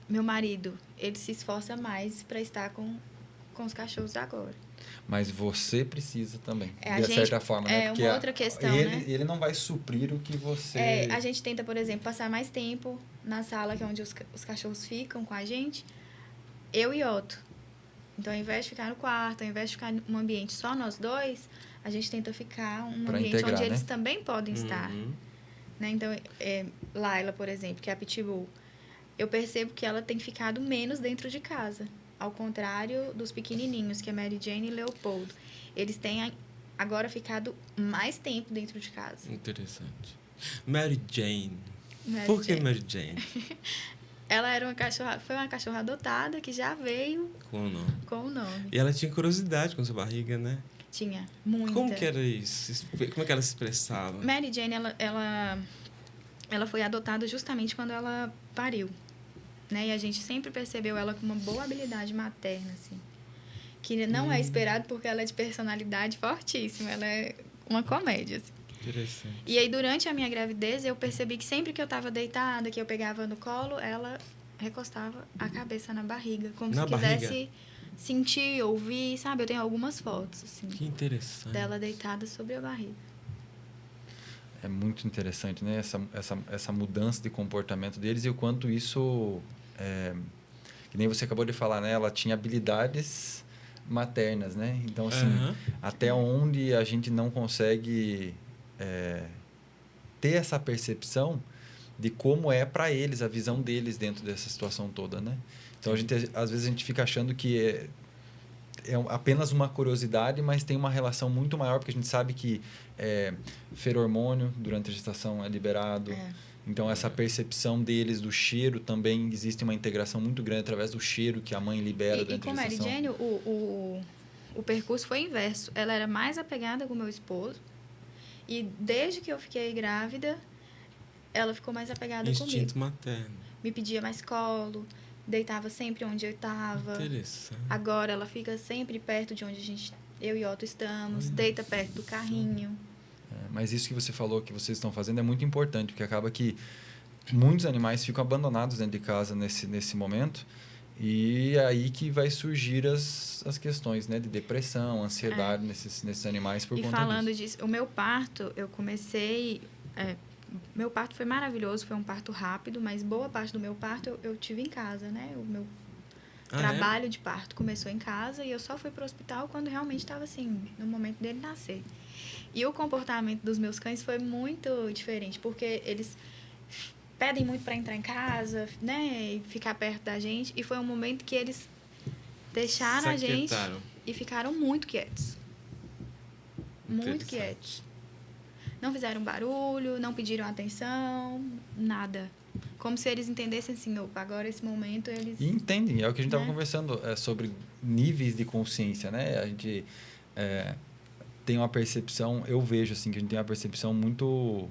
meu marido, ele se esforça mais para estar com os cachorros agora. Mas você precisa também, A de gente, certa forma, né? Porque uma outra questão, né? ele não vai suprir o que você... A gente tenta, por exemplo, passar mais tempo na sala, que é onde os cachorros ficam com a gente, eu e Otto. Então, ao invés de ficar no quarto, ao invés de ficar num ambiente só nós dois, a gente tenta ficar um Pra ambiente integrar, onde né? eles também podem estar. Uhum. Né? Então, Laila, por exemplo, que é a Pitbull, eu percebo que ela tem ficado menos dentro de casa. Ao contrário dos pequenininhos, que é Mary Jane e Leopoldo. Eles têm agora ficado mais tempo dentro de casa. Interessante. Mary Jane. Mary Por que Jane. Mary Jane? Ela era foi uma cachorra adotada que já veio Com o nome. com o nome. E ela tinha curiosidade com sua barriga, né? Tinha muita. Como que era isso? Como é que ela se expressava? Mary Jane, ela foi adotada justamente quando ela pariu. Né? E a gente sempre percebeu ela com uma boa habilidade materna, assim. Que não é esperado porque ela é de personalidade fortíssima. Ela é uma comédia, assim. Interessante. E aí, durante a minha gravidez, eu percebi que sempre que eu estava deitada, que eu pegava no colo, ela recostava a cabeça na barriga. Como Na se barriga? quisesse sentir, ouvir, sabe? Eu tenho algumas fotos, assim, Que interessante. dela deitada sobre a barriga. É muito interessante, né? Essa mudança de comportamento deles e o quanto isso... que nem você acabou de falar, né? Ela tinha habilidades maternas, né? Então, assim, Aham. até onde a gente não consegue ter essa percepção de como é para eles, a visão deles dentro dessa situação toda, né? Então, às vezes a gente fica achando que é apenas uma curiosidade, mas tem uma relação muito maior, porque a gente sabe que feromônio durante a gestação é liberado. Então, essa percepção deles do cheiro também, existe uma integração muito grande através do cheiro que a mãe libera durante a gestação. E com Mary Jane, o percurso foi inverso. Ela era mais apegada com o meu esposo. E desde que eu fiquei grávida, ela ficou mais apegada Instinto comigo. materno. Me pedia mais colo, deitava sempre onde eu estava. Interessante. Agora ela fica sempre perto de onde eu e Otto estamos, deita perto do carrinho. Mas isso que você falou que vocês estão fazendo é muito importante, porque acaba que muitos animais ficam abandonados dentro de casa nesse momento, e é aí que vai surgir as questões, né, de depressão, ansiedade nesses animais por E conta falando disso. disso, o meu parto, eu comecei... meu parto foi maravilhoso, foi um parto rápido, mas boa parte do meu parto eu tive em casa, né? O meu trabalho de parto começou em casa e eu só fui para o hospital quando realmente estava assim, no momento dele nascer. E o comportamento dos meus cães foi muito diferente, porque eles pedem muito para entrar em casa, né, e ficar perto da gente, e foi um momento que eles deixaram a gente e ficaram muito quietos. Muito quietos. Não fizeram barulho, não pediram atenção, nada. Como se eles entendessem assim, opa, agora esse momento eles... E entendem, é o que a gente estava conversando sobre níveis de consciência, né? A gente tem uma percepção, eu vejo assim, que a gente tem uma percepção muito,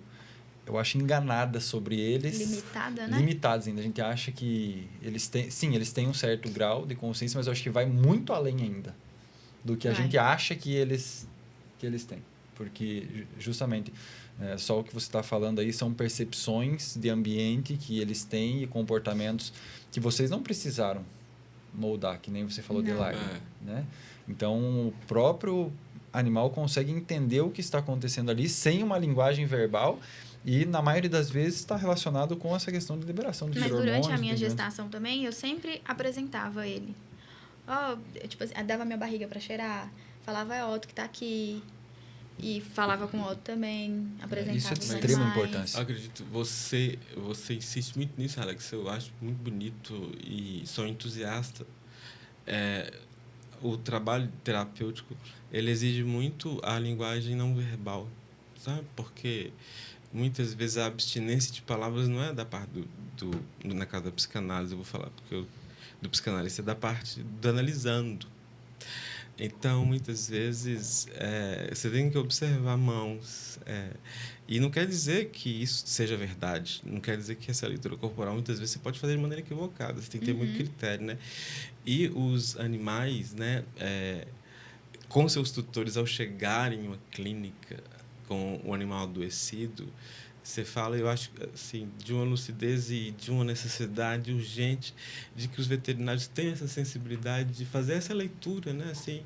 eu acho, enganada sobre eles. Limitada, né? Limitados ainda. A gente acha que eles têm... Sim, eles têm um certo grau de consciência, mas eu acho que vai muito além ainda do que a gente acha que eles têm. Porque, justamente, só o que você está falando aí são percepções de ambiente que eles têm e comportamentos que vocês não precisaram moldar, que nem você falou de lágrima, né? Então, o próprio animal consegue entender o que está acontecendo ali sem uma linguagem verbal e, na maioria das vezes, está relacionado com essa questão de liberação de feromônios. Mas durante a minha gestação também, eu sempre apresentava ele. Tipo assim, dava minha barriga para cheirar, falava, é Otto que está aqui. E falava com o Otto também, apresentava isso é de os extrema animais. importância. Eu acredito, você insiste muito nisso, Alex. Eu acho muito bonito e sou entusiasta. O trabalho terapêutico, ele exige muito a linguagem não verbal, sabe? Porque muitas vezes a abstinência de palavras não é da parte na casa da psicanálise, eu vou falar, porque do psicanalista é da parte do analisando. Então, muitas vezes, você tem que observar mãos. E não quer dizer que isso seja verdade. Não quer dizer que essa leitura corporal, muitas vezes, você pode fazer de maneira equivocada. Você tem que ter muito critério, né? E os animais, né, com seus tutores, ao chegarem em uma clínica com o animal adoecido, você fala, eu acho, assim, de uma lucidez e de uma necessidade urgente de que os veterinários tenham essa sensibilidade de fazer essa leitura, né? Assim,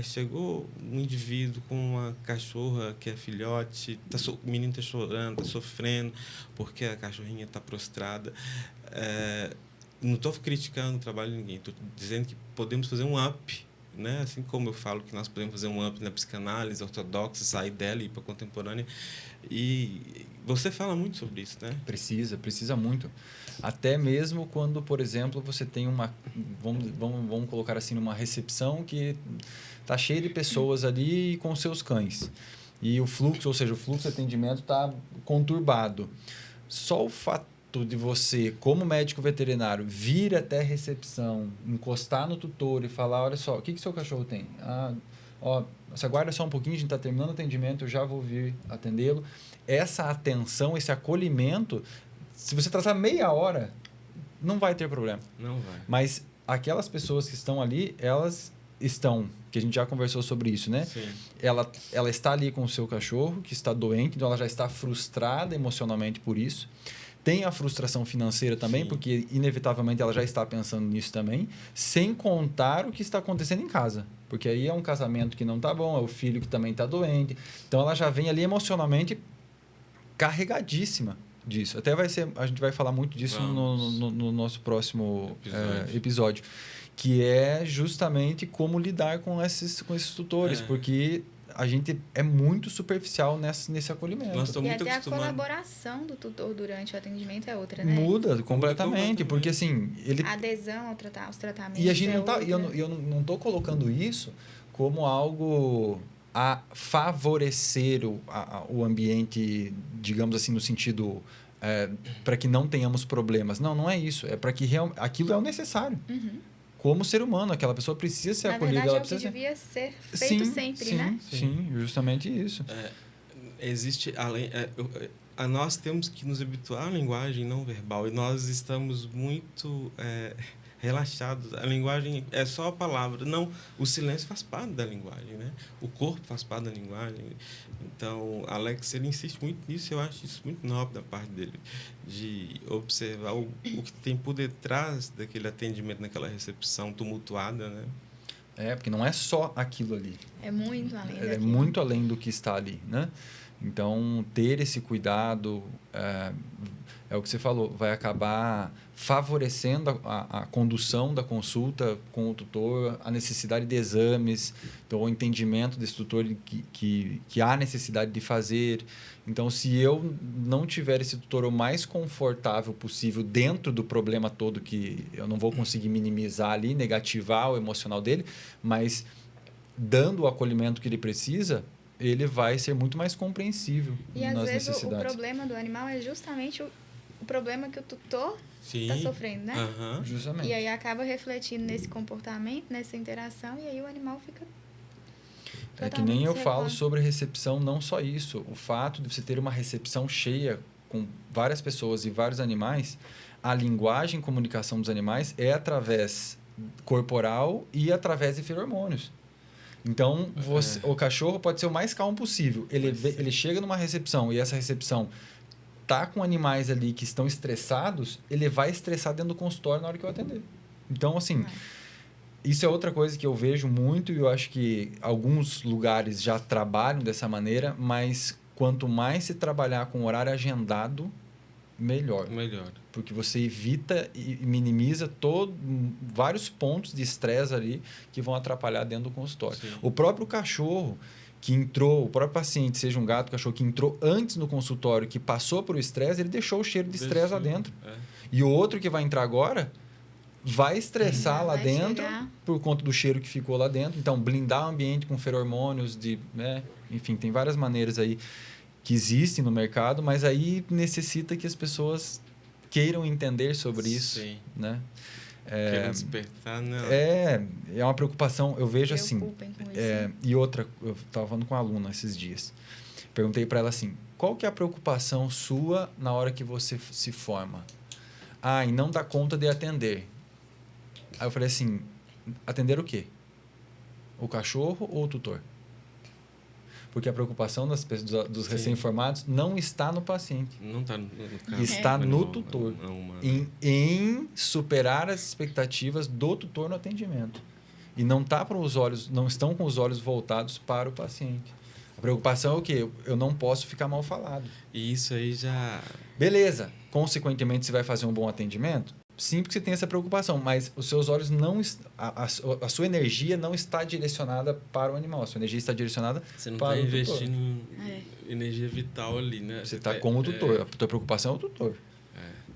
chegou um indivíduo com uma cachorra que é filhote, o menino está chorando, está sofrendo porque a cachorrinha está prostrada. Não estou criticando o trabalho de ninguém, estou dizendo que podemos fazer um up, né? Assim como eu falo que nós podemos fazer um up na psicanálise ortodoxa, sair dela e ir para a contemporânea. E você fala muito sobre isso, né? Precisa muito. Até mesmo quando, por exemplo, você tem uma... Vamos colocar assim, numa recepção que está cheia de pessoas ali com seus cães. E o fluxo, ou seja, o fluxo de atendimento está conturbado. Só o fato de você, como médico veterinário, vir até a recepção, encostar no tutor e falar, olha só, o que seu cachorro tem? Você aguarda só um pouquinho, a gente está terminando o atendimento, eu já vou vir atendê-lo. Essa atenção, esse acolhimento, se você tratar meia hora, não vai ter problema. Não vai. Mas aquelas pessoas que estão ali, elas estão, que a gente já conversou sobre isso, né? Sim. Ela está ali com o seu cachorro, que está doente, então ela já está frustrada emocionalmente por isso. Tem a frustração financeira também, Sim. porque inevitavelmente ela já está pensando nisso também, sem contar o que está acontecendo em casa. Porque aí é um casamento que não está bom, é o filho que também está doente. Então ela já vem ali emocionalmente carregadíssima disso. Até a gente vai falar muito disso no nosso próximo episódio, que é justamente como lidar com esses tutores, porque a gente é muito superficial nesse acolhimento. Nós estamos e muito até acostumados. A colaboração do tutor durante o atendimento é outra, né? Muda completamente, porque assim... A adesão aos tratamentos. E a gente eu não estou colocando isso como algo a favorecer o ambiente, digamos assim, no sentido para que não tenhamos problemas. Não é isso. É para que aquilo é o necessário. Uhum. Como ser humano, aquela pessoa precisa ser acolhida. Na verdade, ela é o que precisa devia ser feito sempre, né? Sim, justamente isso. Existe, nós temos que nos habituar à linguagem não verbal e nós estamos muito relaxados. A linguagem é só a palavra. Não, o silêncio faz parte da linguagem, né? O corpo faz parte da linguagem. Então, Alex, ele insiste muito nisso. Eu acho isso muito nobre da parte dele, de observar o que tem por detrás daquele atendimento, naquela recepção tumultuada, né? Porque não é só aquilo ali. É muito além daquilo. É muito além do que está ali, né? Então, ter esse cuidado, é o que você falou, vai acabar favorecendo a condução da consulta com o tutor, a necessidade de exames, então, o entendimento desse tutor que há necessidade de fazer. Então, se eu não tiver esse tutor o mais confortável possível dentro do problema todo, que eu não vou conseguir minimizar ali, negativar o emocional dele, mas dando o acolhimento que ele precisa, ele vai ser muito mais compreensível nas necessidades. E às vezes o problema do animal é justamente o problema que o tutor está sofrendo, né? Uhum. Justamente. E aí acaba refletindo nesse comportamento, nessa interação, e aí o animal fica... É que nem eu falo sobre recepção, não só isso. O fato de você ter uma recepção cheia com várias pessoas e vários animais, a linguagem e comunicação dos animais é através corporal e através de feromônios. Então, o cachorro pode ser o mais calmo possível. Ele chega numa recepção e essa recepção tá com animais ali que estão estressados, ele vai estressar dentro do consultório na hora que eu atender. Então, assim, isso é outra coisa que eu vejo muito e eu acho que alguns lugares já trabalham dessa maneira, mas quanto mais se trabalhar com horário agendado, melhor. Porque você evita e minimiza vários pontos de estresse ali que vão atrapalhar dentro do consultório. Sim. O próprio cachorro que entrou, o próprio paciente, seja um gato, cachorro, que entrou antes no consultório, que passou por o estresse, ele deixou o cheiro de estresse lá dentro. E o outro que vai entrar agora vai estressar lá dentro por conta do cheiro que ficou lá dentro. Então, blindar o ambiente com feromônios, enfim, tem várias maneiras aí que existem no mercado, mas aí necessita que as pessoas queiram entender sobre isso. Sim. Né? Queiram despertar, não. É uma preocupação, eu vejo assim. Com isso. E outra, eu estava falando com uma aluna esses dias. Perguntei para ela assim, qual que é a preocupação sua na hora que você se forma? E não dá conta de atender. Aí eu falei assim, atender o quê? O cachorro ou o tutor? Porque a preocupação dos Sim. recém-formados não está no paciente. Não está no caso. Está do no animal, tutor. não, Em superar as expectativas do tutor no atendimento. E não estão com os olhos voltados para o paciente. A preocupação é o quê? Eu não posso ficar mal falado. E isso aí já... Beleza. Consequentemente, você vai fazer um bom atendimento? Sim, porque você tem essa preocupação, mas os seus olhos não... A sua energia não está direcionada para o animal. A sua energia está direcionada Você não para está o tutor. investindo em energia vital ali, né? Você está como o tutor. A tua preocupação é o tutor.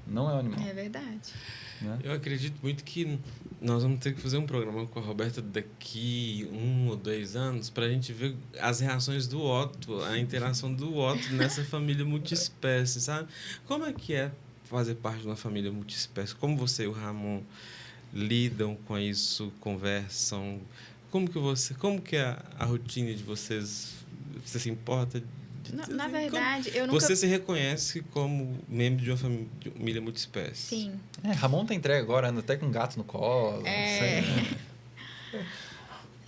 Não é o animal. É verdade. Né? Eu acredito muito que nós vamos ter que fazer um programa com a Roberta daqui 1 ou 2 anos para a gente ver as reações do Otto, a interação do Otto nessa família multiespécie, sabe? Como é que é fazer parte de uma família multiespécie? Como você e o Ramon lidam com isso, conversam? Como que é a rotina de vocês? Você se importa? Na verdade, eu nunca... Você se reconhece como membro de uma família multiespécie? Sim. Ramon tá entregue agora, anda até com um gato no colo.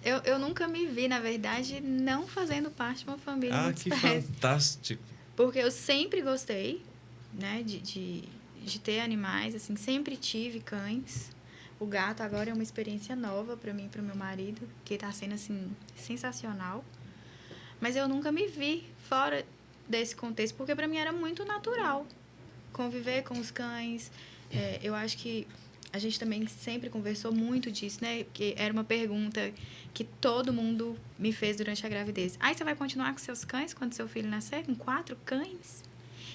Eu nunca me vi, na verdade, não fazendo parte de uma família multiespécie. Que fantástico! Porque eu sempre gostei, né, de ter animais, assim, sempre tive cães. O gato agora é uma experiência nova para mim e para o meu marido, que está sendo, assim, sensacional. Mas eu nunca me vi fora desse contexto, porque para mim era muito natural conviver com os cães. Eu acho que a gente também sempre conversou muito disso, né? Que era uma pergunta que todo mundo me fez durante a gravidez. Você vai continuar com seus cães quando seu filho nascer? Com 4 cães?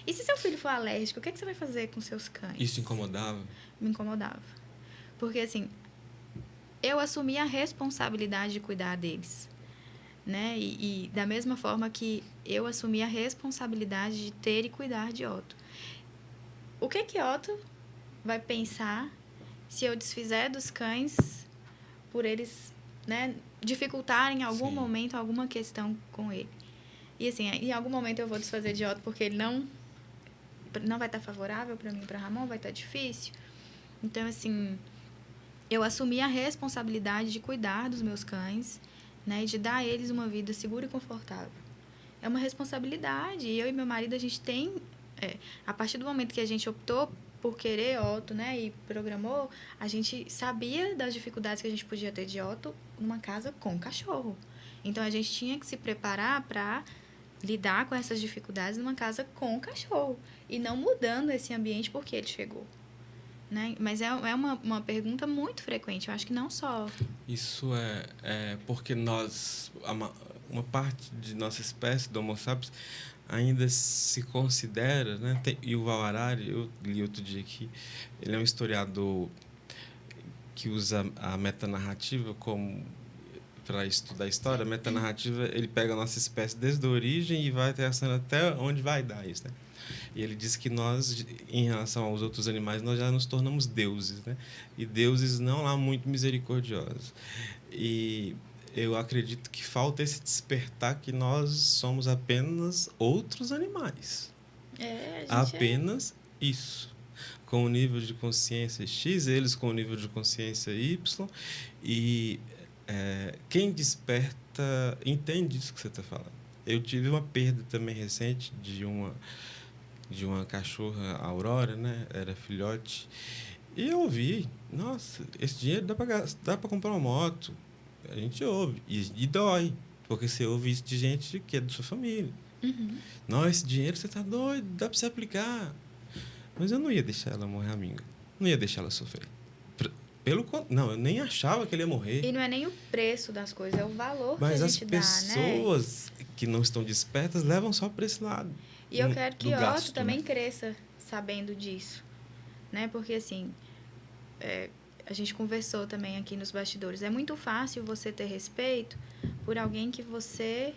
E se seu filho for alérgico, o que você vai fazer com seus cães? Isso incomodava? Me incomodava. Porque, assim, eu assumi a responsabilidade de cuidar deles. Né? E da mesma forma que eu assumi a responsabilidade de ter e cuidar de Otto. O que Otto vai pensar se eu desfizer dos cães por eles, né, dificultarem em algum momento alguma questão com ele? E assim, em algum momento eu vou desfazer de Otto porque ele não vai estar favorável para mim e para Ramon, vai estar difícil. Então, assim, eu assumi a responsabilidade de cuidar dos meus cães, né, de dar a eles uma vida segura e confortável. É uma responsabilidade. E eu e meu marido, a gente tem... a partir do momento que a gente optou por querer Otto, né, e programou, a gente sabia das dificuldades que a gente podia ter de Otto numa casa com cachorro. Então, a gente tinha que se preparar para lidar com essas dificuldades numa casa com cachorro. E não mudando esse ambiente porque ele chegou. Né? Mas é uma pergunta muito frequente. Eu acho que não só... Isso é porque nós... Uma parte de nossa espécie, do Homo sapiens, ainda se considera... Né? E o Yuval Harari, eu li outro dia aqui, ele é um historiador que usa a metanarrativa como... Para estudar a história, a metanarrativa, ele pega a nossa espécie desde a origem e vai traçando até onde vai dar isso, né? E ele diz que nós, em relação aos outros animais, nós já nos tornamos deuses, né? E deuses não lá muito misericordiosos. E eu acredito que falta esse despertar que nós somos apenas outros animais. Apenas isso. Com o nível de consciência X, eles com o nível de consciência Y. E quem desperta entende isso que você está falando. Eu tive uma perda também recente de uma cachorra, Aurora, né? Era filhote. E eu ouvi, nossa, esse dinheiro dá para comprar uma moto. A gente ouve. E dói, porque você ouve isso de gente que é da sua família. Uhum. Não, esse dinheiro você tá doido, dá para você aplicar. Mas eu não ia deixar ela morrer, amiga. Não ia deixar ela sofrer. Não, eu nem achava que ele ia morrer. E não é nem o preço das coisas, é o valor Mas que a gente dá, né? as pessoas que não estão despertas levam só para esse lado. E eu quero que Otto gasto, também né? cresça sabendo disso, né? Porque, assim, a gente conversou também aqui nos bastidores. É muito fácil você ter respeito por alguém que você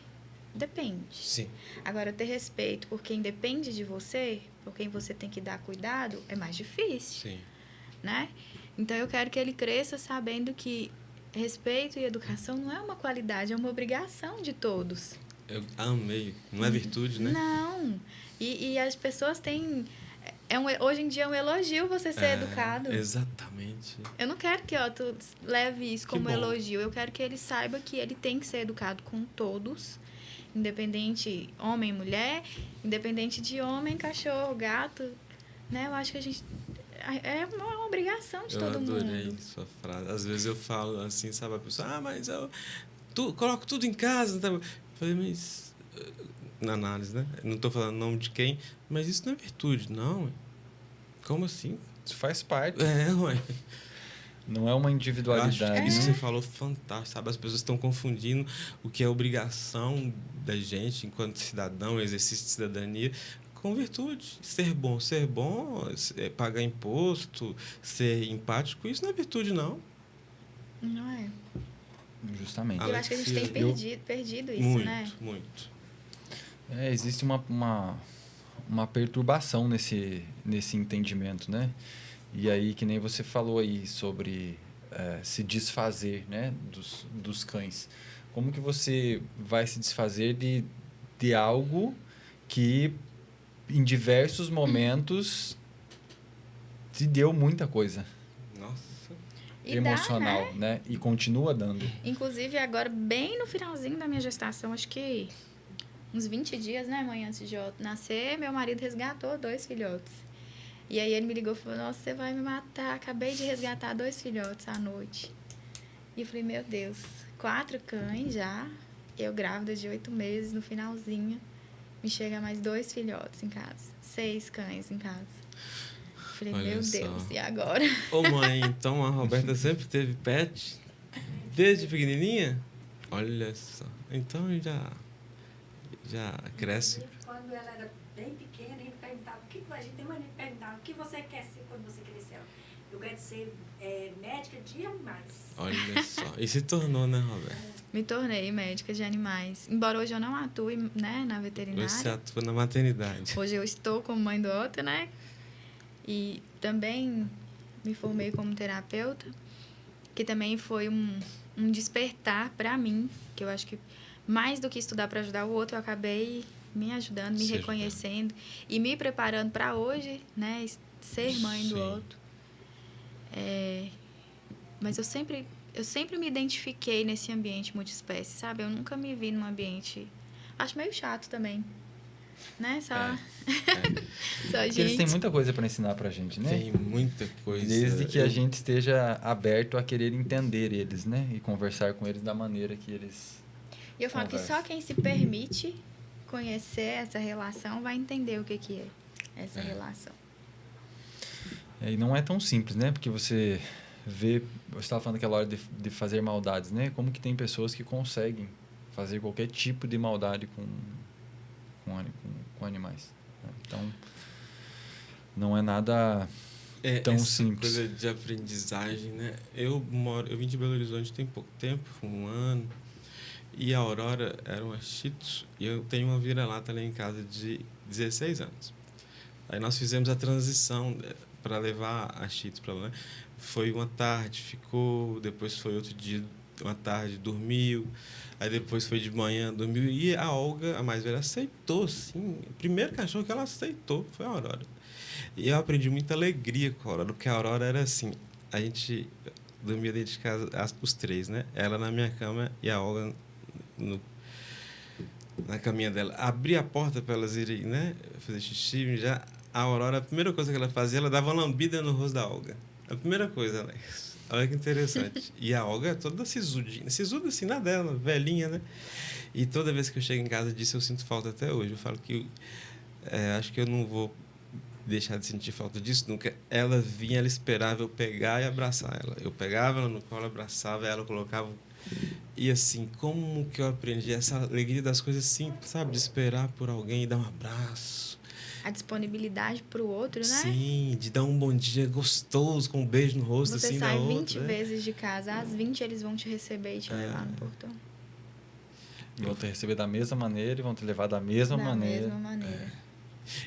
depende. Sim. Agora, ter respeito por quem depende de você, por quem você tem que dar cuidado, é mais difícil, Sim. né? Então, eu quero que ele cresça sabendo que respeito e educação não é uma qualidade, é uma obrigação de todos. Eu amei. Não é virtude, né? Não. E as pessoas têm... hoje em dia é um elogio você ser educado. Exatamente. Eu não quero que Otto leve isso como bom. elogio. Eu quero que ele saiba que ele tem que ser educado com todos independente homem, mulher, independente de homem, cachorro, gato, né? Eu acho que a gente é uma obrigação de todo mundo. Eu adorei sua frase. Às vezes eu falo assim, sabe, a pessoa, mas eu coloco tudo em casa. Tá? Eu falei, mas na análise, né? Não estou falando o nome de quem, mas isso não é virtude, não. Ué. Como assim? Isso faz parte. Ué. Não é uma individualidade. Eu acho que isso que você falou fantástico, sabe? As pessoas estão confundindo o que é obrigação da gente enquanto cidadão, exercício de cidadania, com virtude. Ser bom, pagar imposto, ser empático, isso não é virtude, não. Não é? Justamente. Eu acho que a gente tem perdido isso, muito, né? Muito. Existe uma perturbação nesse entendimento, né? E aí, que nem você falou aí sobre se desfazer, né, dos cães. Como que você vai se desfazer de algo que, em diversos momentos, te deu muita coisa? Nossa. Emocional, dá, né? E continua dando. Inclusive, agora, bem no finalzinho da minha gestação, acho que uns 20 dias, né, mãe, antes de eu nascer, meu marido resgatou 2 filhotes. E aí ele me ligou e falou, nossa, você vai me matar, acabei de resgatar 2 filhotes à noite. E eu falei, meu Deus, 4 cães já, eu grávida de 8 meses, no finalzinho, me chega mais 2 filhotes em casa, 6 cães em casa. Eu falei, Olha meu só. Deus, e agora? Ô mãe, então a Roberta sempre teve pet? Desde pequenininha? Olha só. Então já cresce. Quando ela era bem pequena, a gente perguntava, a gente tem mania de perguntar, o que você quer ser quando você crescer? Eu quero ser médica de animais. Olha só. E se tornou, né, Roberta? Me tornei médica de animais. Embora hoje eu não atue, né, na veterinária. Você atua na maternidade. Hoje eu estou como mãe do Otto, né? E também me formei como terapeuta, que também foi um despertar para mim, que eu acho que mais do que estudar para ajudar o outro, eu acabei me ajudando, me reconhecendo e me preparando para hoje, né, ser mãe do Otto. Mas eu sempre me identifiquei nesse ambiente multiespécie, sabe? Eu nunca me vi num ambiente... Acho meio chato também, né? Só Porque gente. eles têm muita coisa para ensinar pra gente, né? Tem muita coisa. Desde que a gente esteja aberto a querer entender eles, né? E conversar com eles da maneira que eles E eu falo que só quem se permite conhecer essa relação vai entender o que é essa relação. E não é tão simples, né? Porque você vê... Você estava falando aquela hora de fazer maldades, né? Como que tem pessoas que conseguem fazer qualquer tipo de maldade com animais. Né? Então, não é nada tão simples. Coisa de aprendizagem, né? Eu vim de Belo Horizonte tem pouco tempo, 1 ano. E a Aurora era uma Shih Tzu, e eu tenho uma vira-lata lá em casa de 16 anos. Aí nós fizemos a transição para levar a Shih Tzu para lá. Foi uma tarde, ficou, depois foi outro dia, uma tarde, dormiu, aí depois foi de manhã, dormiu, e a Olga, a mais velha, aceitou, sim. O primeiro cachorro que ela aceitou foi a Aurora. E eu aprendi muita alegria com a Aurora, porque a Aurora era assim, a gente dormia dentro de casa, os 3, né? Ela na minha cama e a Olga na caminha dela. Abria a porta para elas irem, né, fazer xixi, já a Aurora, a primeira coisa que ela fazia, ela dava uma lambida no rosto da Olga. A primeira coisa, Alex. Olha que interessante. E a Olga é toda sisuda assim, na dela, velhinha, né? E toda vez que eu chego em casa disso, eu sinto falta até hoje. Eu falo que acho que eu não vou deixar de sentir falta disso nunca. Ela vinha, ela esperava eu pegar e abraçar ela. Eu pegava ela no colo, abraçava ela, colocava... E assim, como que eu aprendi essa alegria das coisas simples, sabe? De esperar por alguém e dar um abraço. A disponibilidade para o outro, né? Sim, de dar um bom dia gostoso, com um beijo no rosto, Você assim, sai da 20 outra, vezes de casa, às 20 eles vão te receber e te levar no portão. Vão te receber da mesma maneira e vão te levar da mesma maneira. Da mesma maneira.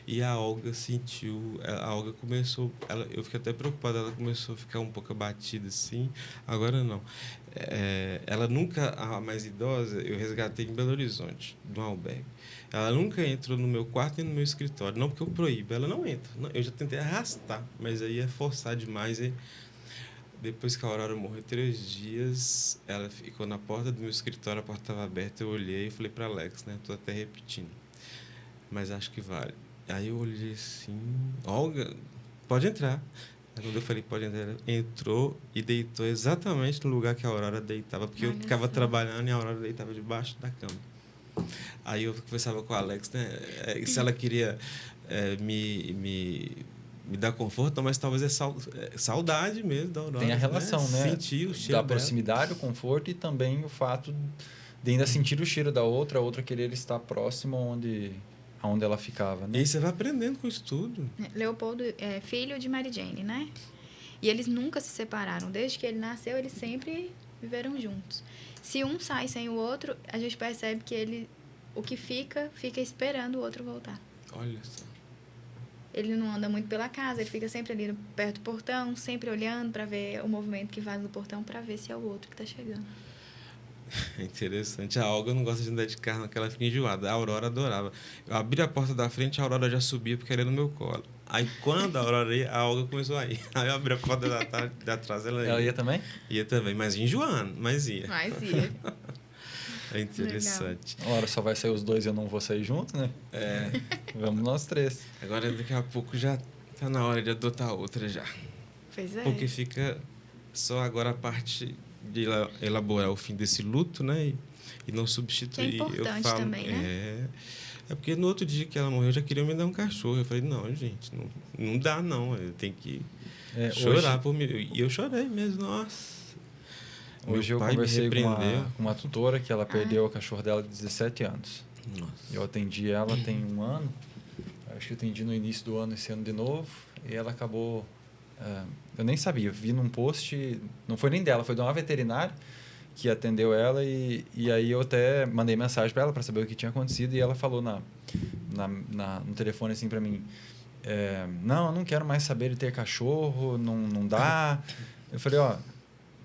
E a Olga sentiu, a Olga começou, eu fiquei até preocupada, ela começou a ficar um pouco abatida, assim, agora não. Ela nunca, a mais idosa, eu resgatei em Belo Horizonte, no albergue. Ela nunca entrou no meu quarto nem no meu escritório, não porque eu proíbo, ela não entra. Não, eu já tentei arrastar, mas aí é forçar demais. Depois que a Aurora morreu, 3 dias, ela ficou na porta do meu escritório, a porta estava aberta, eu olhei e falei para Alex, né? Tô até repetindo, mas acho que vale. Aí eu olhei assim, Olga, pode entrar. Aí quando eu falei pode entrar, ela entrou e deitou exatamente no lugar que a Aurora deitava, porque eu Olha ficava só. trabalhando e a Aurora deitava debaixo da cama. Aí eu conversava com a Alex, né? Se ela queria me dar conforto, mas talvez saudade mesmo da Aurora. Tem a relação, né? Sentir o cheiro da dela. proximidade, o conforto e também o fato de ainda sentir o cheiro da outra, a outra querer estar próximo onde ela ficava, E né? aí você vai aprendendo com isso tudo. Leopoldo é filho de Mary Jane, né? E eles nunca se separaram. Desde que ele nasceu, eles sempre viveram juntos. Se um sai sem o outro, a gente percebe que o que fica esperando o outro voltar. Olha só. Ele não anda muito pela casa, ele fica sempre ali perto do portão, sempre olhando para ver o movimento que faz no portão, para ver se é o outro que está chegando. É interessante. A Olga não gosta de andar de carro, não, que ela fica enjoada. A Aurora adorava. Eu abri a porta da frente, a Aurora já subia porque era no meu colo. Aí quando a Aurora ia, a Olga começou a ir. Aí eu abri a porta da trás, Ela ia também? Ia também, mas enjoando, mas ia. Mas ia. É interessante. Uma hora só vai sair os dois e eu não vou sair junto, né? É, Vamos nós três. agora daqui a pouco já tá na hora de adotar outra já. Pois é. Porque fica só agora a parte de elaborar o fim desse luto, né? E não substituir. Que é importante também, né? É porque no outro dia que ela morreu, eu já queria me dar um cachorro. Eu falei, não, gente, não dá não. Eu tenho que chorar por mim. E eu chorei mesmo, nossa. Hoje eu Meu pai me conversei com repreendeu. uma tutora que ela perdeu a cachorra dela de 17 anos. Nossa. Eu atendi ela tem um ano. Acho que eu atendi no início do ano, esse ano de novo. E ela acabou... eu nem sabia. Vi num post... Não foi nem dela, foi de uma veterinária que atendeu ela. E aí eu até mandei mensagem para ela para saber o que tinha acontecido. E ela falou no telefone assim para mim... não, eu não quero mais saber de ter cachorro. Não dá. Eu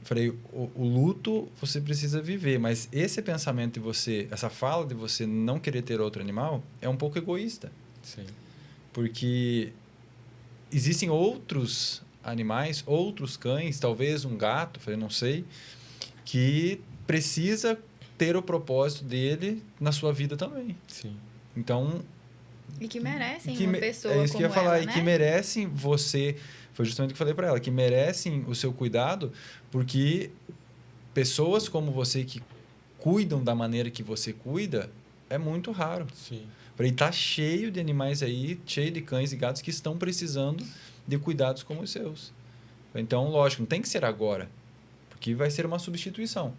falei, o luto você precisa viver, mas esse pensamento de você, essa fala de você não querer ter outro animal é um pouco egoísta. Sim. Porque existem outros animais, outros cães, talvez um gato, falei, não sei, que precisa ter o propósito dele na sua vida também. Sim. Então... E que merecem uma pessoa É isso que eu ia falar, ela, e né? que merecem você... Foi justamente o que eu falei para ela, que merecem o seu cuidado, porque pessoas como você que cuidam da maneira que você cuida é muito raro. Sim. E tá cheio de animais aí, cheio de cães e gatos que estão precisando de cuidados como os seus. Então, lógico, não tem que ser agora, porque vai ser uma substituição.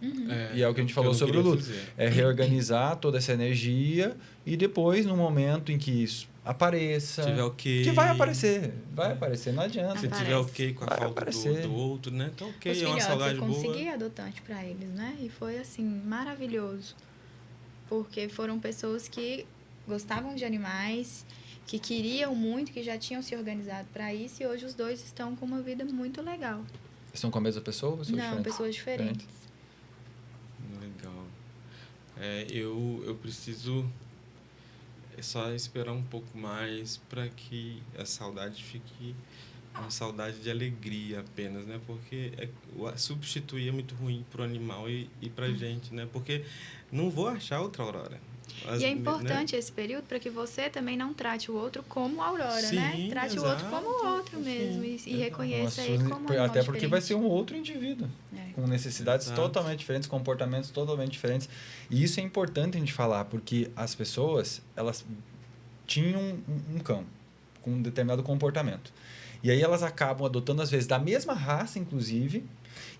E é o que a gente falou sobre o luto. É reorganizar toda essa energia e depois, no momento em que isso apareça... Tiver ok. Que vai aparecer, não adianta. Se tiver ok com a Vai falta aparecer. do outro, né? Então, ok, Os é uma filhotes, saudade eu boa. consegui adotante para eles, né? E foi, assim, maravilhoso. Porque foram pessoas que gostavam de animais, que queriam muito, que já tinham se organizado para isso. E hoje os dois estão com uma vida muito legal. Estão com a mesma pessoa ou pessoas Não, diferentes? pessoas diferentes. Legal. Eu preciso só esperar um pouco mais para que a saudade fique uma saudade de alegria apenas, né? Porque substituir é muito ruim para o animal e para a gente, né? Porque não vou achar outra Aurora. E é importante esse período para que você também não trate o outro como a Aurora, Sim, né? Trate o outro como o outro sim, mesmo e exato. reconheça ele como um animal Até porque vai ser diferente. um outro indivíduo, É. com necessidades Exato. totalmente diferentes, comportamentos totalmente diferentes. E isso é importante a gente falar, porque as pessoas, elas tinham um cão com um determinado comportamento. E aí elas acabam adotando, às vezes, da mesma raça, inclusive,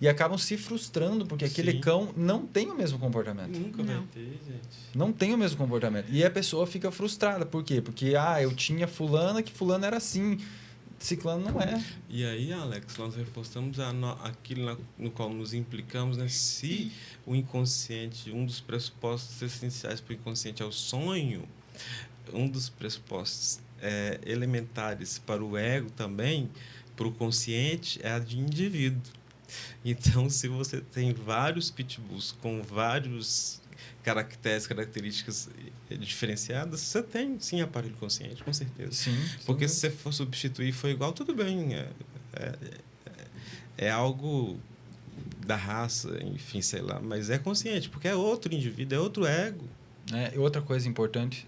e acabam se frustrando, porque aquele Sim. cão não tem o mesmo comportamento. Nunca vai Não. ter, gente. Não tem o mesmo comportamento. E a pessoa fica frustrada. Por quê? Porque, eu tinha fulana, que fulano era assim. Ciclano não é. E aí, Alex, nós reforçamos aquilo no qual nos implicamos, né? Se o inconsciente, um dos pressupostos essenciais para o inconsciente é o sonho, um dos pressupostos elementares para o ego também, para o consciente, é a de indivíduo. Então, se você tem vários pitbulls com vários características diferenciadas, você tem, sim, aparelho consciente, com certeza. Sim. Porque se você for substituir foi igual, tudo bem. é algo da raça, enfim, sei lá, mas é consciente, porque é outro indivíduo, é outro ego. E outra coisa importante,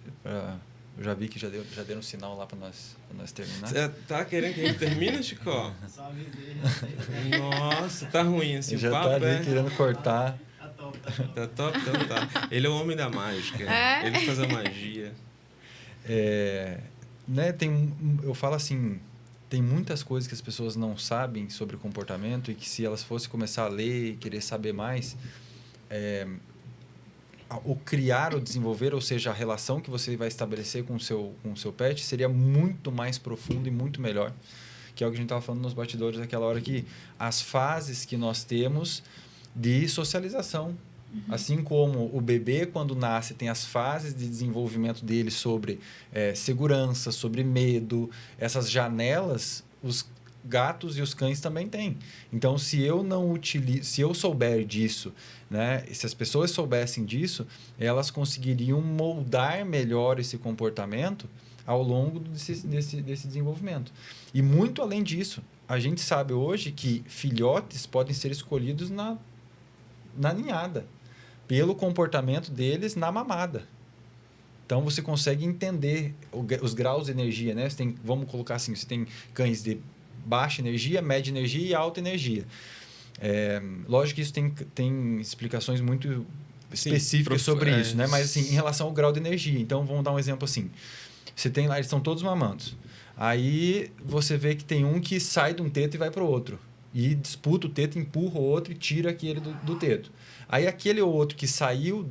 eu já vi que já deram um sinal lá para nós terminar. Você tá querendo que a gente termine, Chicó? Só avisei. Nossa, tá ruim assim, Já o tá papo ali querendo cortar. Tá top, tá top. Tá top, então tá. Ele é o homem da mágica, ele faz a magia. Né, eu falo assim, tem muitas coisas que as pessoas não sabem sobre comportamento e que se elas fossem começar a ler e querer saber mais, o criar ou desenvolver, ou seja, a relação que você vai estabelecer com o seu pet seria muito mais profundo e muito melhor. Que é o que a gente estava falando nos bastidores naquela hora, que as fases que nós temos de socialização. Assim como o bebê, quando nasce, tem as fases de desenvolvimento dele sobre segurança, sobre medo, essas janelas, os gatos e os cães também têm. Então, se eu souber disso, né, se as pessoas soubessem disso, elas conseguiriam moldar melhor esse comportamento ao longo desse desenvolvimento. E muito além disso, a gente sabe hoje que filhotes podem ser escolhidos na ninhada, pelo comportamento deles na mamada. Então, você consegue entender os graus de energia, né? Vamos colocar assim, você tem cães de baixa energia, média energia e alta energia. Lógico que isso tem explicações muito específicas sobre isso, né? Mas, assim, em relação ao grau de energia. Então, vamos dar um exemplo assim. Você tem lá, eles estão todos mamando. Aí, você vê que tem um que sai de um teto e vai para o outro. E disputa o teto, empurra o outro e tira aquele do teto. Aí, aquele outro que saiu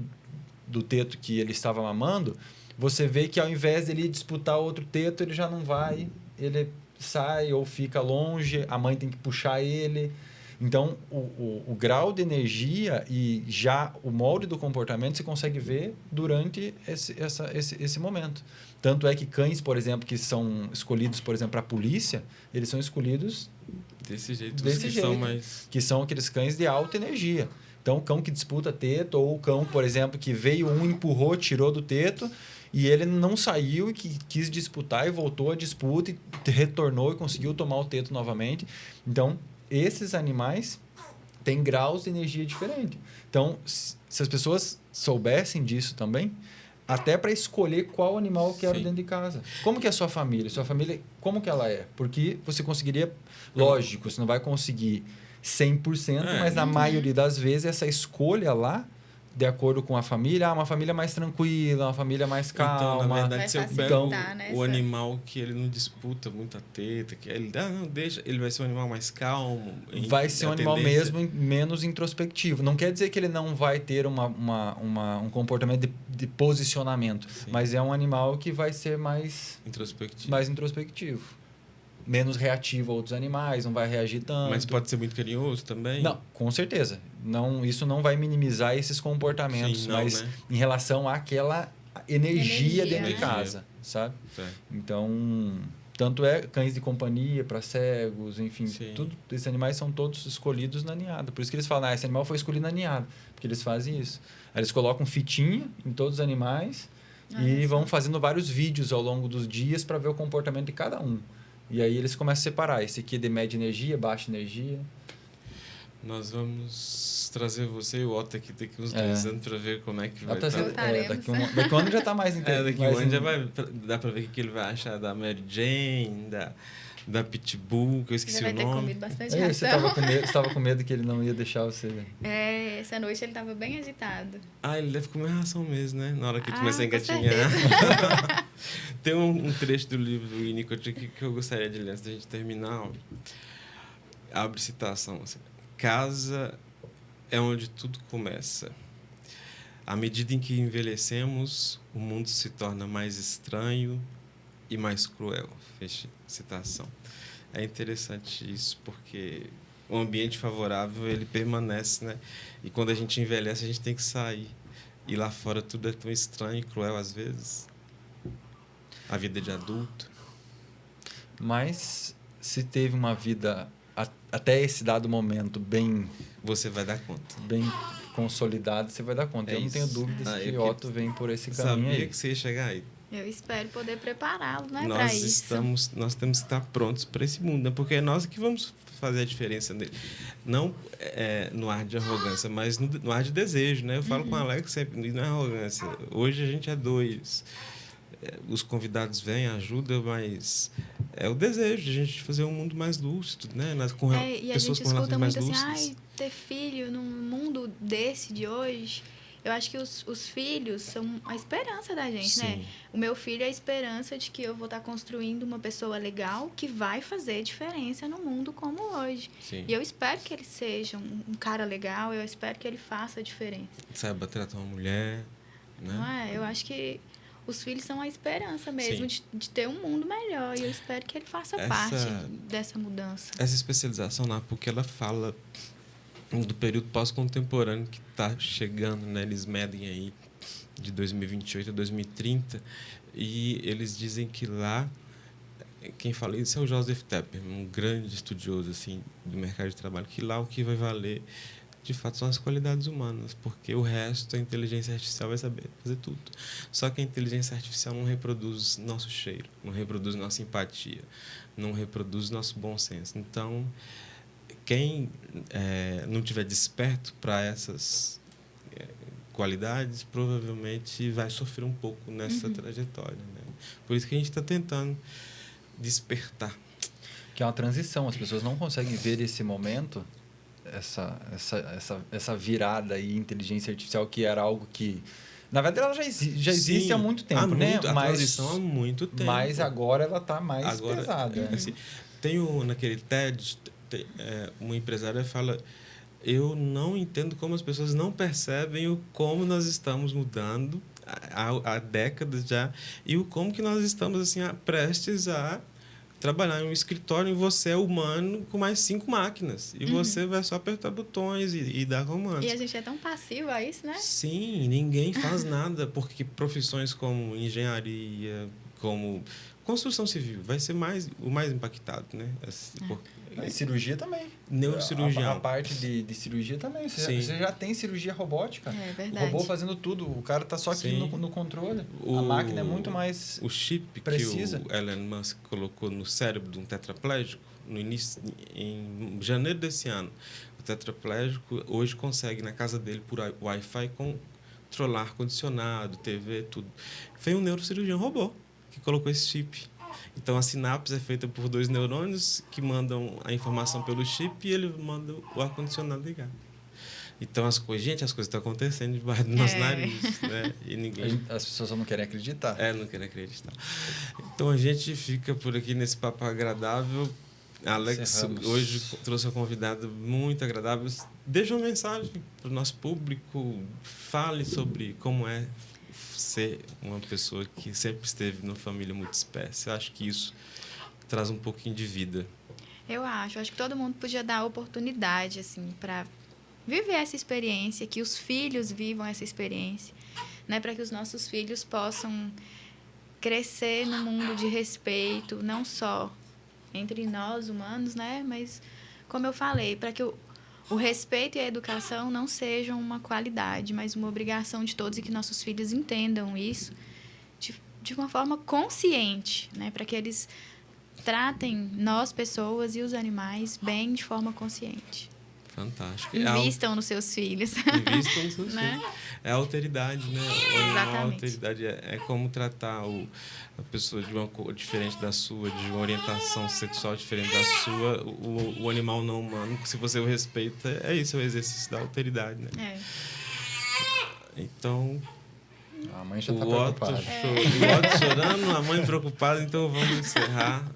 do teto que ele estava mamando, você vê que ao invés dele disputar outro teto, ele já não vai, ele sai ou fica longe, a mãe tem que puxar ele. Então, o grau de energia e já o molde do comportamento você consegue ver durante esse momento. Tanto é que cães, por exemplo, que são escolhidos, por exemplo, para a polícia, eles são escolhidos desse jeito, que são aqueles cães de alta energia. Então, o cão que disputa teto, ou o cão, por exemplo, que veio empurrou, tirou do teto, e ele não saiu e que quis disputar e voltou à disputa e retornou e conseguiu tomar o teto novamente. Então, esses animais têm graus de energia diferentes. Então, se as pessoas soubessem disso também, até para escolher qual animal eu quero dentro de casa. Como que é a sua família? Sua família, como que ela é? Porque você conseguiria... Lógico, você não vai conseguir 100%, mas na maioria das vezes essa escolha lá, de acordo com a família, uma família mais tranquila, uma família mais calma. Então, na verdade, se eu pego nessa... o animal que ele não disputa muita teta, que ele não deixa, ele vai ser um animal mais calmo. Vai ser um animal mesmo menos introspectivo. Não quer dizer que ele não vai ter um comportamento de posicionamento, mas é um animal que vai ser mais introspectivo. Menos reativo a outros animais, não vai reagir tanto. Mas pode ser muito carinhoso também? Não, com certeza. Isso não vai minimizar esses comportamentos, mas né? Em relação àquela energia dentro de casa, sabe? Certo. Então, tanto é cães de companhia para cegos, enfim, tudo, esses animais são todos escolhidos na ninhada. Por isso que eles falam, esse animal foi escolhido na ninhada, porque eles fazem isso. Aí eles colocam fitinha em todos os animais e vão fazendo vários vídeos ao longo dos dias para ver o comportamento de cada um. E aí eles começam a separar. Esse aqui é de média energia, baixa energia. Nós vamos trazer você e o Otto aqui daqui uns 2 anos para ver como é que vai estar. Daqui um ano já está mais interessante. Daqui um ano já vai dar para ver o que ele vai achar da Mary Jane, da Pitbull, que eu esqueci o nome. Ele vai ter comido bastante ração. Você estava com medo que ele não ia deixar você... Essa noite ele estava bem agitado. Ele deve comer ração mesmo, né? Na hora que começa a engatinhar. Tem um trecho do livro do Winnicott aqui que eu gostaria de ler antes da gente terminar. Abre citação. Assim, casa é onde tudo começa. À medida em que envelhecemos, o mundo se torna mais estranho e mais cruel. Fecha citação. É interessante isso, porque o ambiente favorável, ele permanece, né? E quando a gente envelhece, a gente tem que sair. E lá fora tudo é tão estranho e cruel às vezes. A vida de adulto. Mas se teve uma vida até esse dado momento bem... Você vai dar conta. Bem consolidada, você vai dar conta. Eu não tenho dúvidas que Otto vem por esse caminho aí. Sabia que você ia chegar aí. Eu espero poder prepará-lo, né, para nós isso. nós temos que estar prontos para esse mundo, né? Porque é nós que vamos fazer a diferença nele. Não no ar de arrogância, mas no ar de desejo, né? Eu falo com o Alex sempre, não é arrogância. Hoje a gente é 2. Os convidados vêm, ajudam, mas é o desejo de a gente fazer um mundo mais lúcido, né? E a Pessoas gente com relações escuta mais muito assim, lúcidas. ai, ter filho num mundo desse de hoje. Eu acho que os filhos são a esperança da gente, né? Sim. O meu filho é a esperança de que eu vou estar construindo uma pessoa legal que vai fazer diferença no mundo como hoje. Sim. E eu espero que ele seja um cara legal, eu espero que ele faça a diferença. Saiba tratar uma mulher, né? Não é? Eu acho que os filhos são a esperança mesmo de ter um mundo melhor. E eu espero que ele faça parte dessa mudança. Essa especialização na PUC, ela fala do período pós-contemporâneo que está chegando, né? Eles medem aí de 2028 a 2030 e eles dizem que lá, quem fala isso é o Joseph Tepper, um grande estudioso assim do mercado de trabalho, que lá o que vai valer de fato são as qualidades humanas, porque o resto a inteligência artificial vai saber fazer tudo. Só que a inteligência artificial não reproduz nosso cheiro, não reproduz nossa empatia, não reproduz nosso bom senso. Então, quem não tiver desperto para essas qualidades, provavelmente vai sofrer um pouco nessa trajetória, né? Por isso que a gente está tentando despertar. Que é uma transição, as pessoas não conseguem ver esse momento, essa virada aí, inteligência artificial, que era algo que... Na verdade, ela já existe há muito tempo, né? A transição há muito tempo. Mas agora ela está mais pesada. Assim, tem naquele TED, uma empresária fala: eu não entendo como as pessoas não percebem como nós estamos mudando há décadas já e como que nós estamos assim prestes a trabalhar em um escritório e você é humano com mais 5 máquinas. E você vai só apertar botões e dar comandos. E a gente é tão passivo a isso, né? Sim, ninguém faz nada, porque profissões como engenharia, como construção civil, vai ser o mais impactado, né? Cirurgia também. Neurocirurgião. A parte de cirurgia também. Você já tem cirurgia robótica. É verdade. O robô fazendo tudo. O cara está só aqui no controle. A máquina é muito mais o chip precisa. Que o Elon Musk colocou no cérebro de um tetraplégico, no início, em janeiro desse ano, o tetraplégico hoje consegue, na casa dele, por Wi-Fi, controlar ar-condicionado, TV, tudo. Foi um neurocirurgião robô que colocou esse chip. Então, a sinapse é feita por 2 neurônios que mandam a informação pelo chip e ele manda o ar-condicionado ligar. Então, as coisas estão acontecendo debaixo do nosso nariz, né? E as pessoas só não querem acreditar. Não querem acreditar. Então, a gente fica por aqui nesse papo agradável. Alex hoje trouxe uma convidada muito agradável. Deixa uma mensagem para o nosso público. Fale sobre como é ser uma pessoa que sempre esteve numa família multiespécie. Eu acho que isso traz um pouquinho de vida. Eu acho que todo mundo podia dar a oportunidade assim para viver essa experiência, que os filhos vivam essa experiência, né, para que os nossos filhos possam crescer num mundo de respeito, não só entre nós humanos, né, mas como eu falei, para que o respeito e a educação não sejam uma qualidade, mas uma obrigação de todos, e que nossos filhos entendam isso de uma forma consciente, né? Para que eles tratem nós, pessoas, e os animais bem de forma consciente. Fantástico. Invistam nos seus filhos. Invistam nos seus né? filhos. É a alteridade, né? Exatamente. A alteridade é como tratar a pessoa de uma cor diferente da sua, de uma orientação sexual diferente da sua, o animal não humano. Se você o respeita, é isso, é o exercício da alteridade, né? Então... A mãe já está preocupada. O Otto chorando, a mãe preocupada, então vamos encerrar.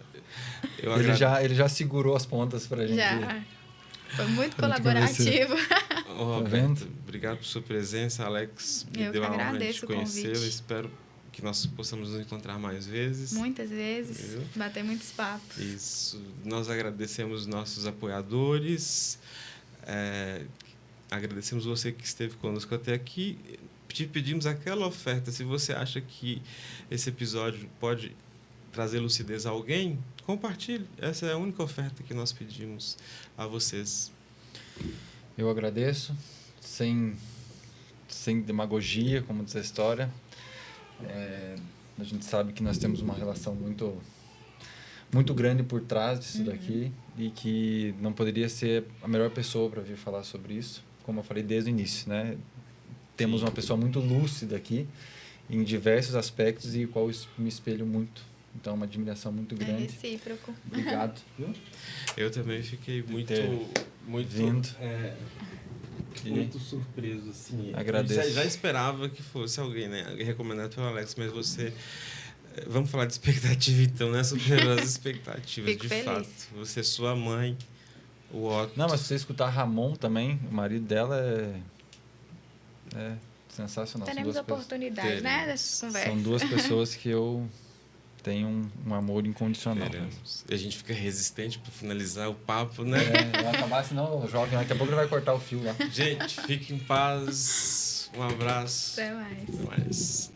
Ele já segurou as pontas para a gente. Já. Foi muito colaborativo. Roberto, obrigado por sua presença. Alex, me deu a honra de te conhecer. Eu espero que nós possamos nos encontrar mais vezes. Muitas vezes. Bater muitos papos. Isso. Nós agradecemos os nossos apoiadores. Agradecemos você que esteve conosco até aqui. Te pedimos aquela oferta. Se você acha que esse episódio pode trazer lucidez a alguém, compartilhe. Essa é a única oferta que nós pedimos a vocês. Eu agradeço, sem demagogia, como diz a história. A gente sabe que nós temos uma relação muito grande por trás disso daqui e que não poderia ser a melhor pessoa para vir falar sobre isso, como eu falei desde o início, né? Temos uma pessoa muito lúcida aqui em diversos aspectos e qual eu me espelho muito. Então, uma admiração muito É grande. recíproco. Obrigado. Viu? Eu também fiquei muito vindo. Muito surpreso, assim. Agradeço. Já esperava que fosse alguém, né? Recomendado pelo Alex, mas você... Vamos falar de expectativa, então, né? Superou as expectativas, Fico de feliz. fato. Você, sua mãe, o Otto... Não, mas se você escutar Ramon também, o marido dela é sensacional. Teremos oportunidade, né? Dessas conversas. São duas pessoas que eu tenho um amor incondicional. E a gente fica resistente para finalizar o papo, né? Vai acabar, senão o jovem daqui a pouco ele vai cortar o fio lá. Gente, fique em paz. Um abraço. Até mais. Até mais.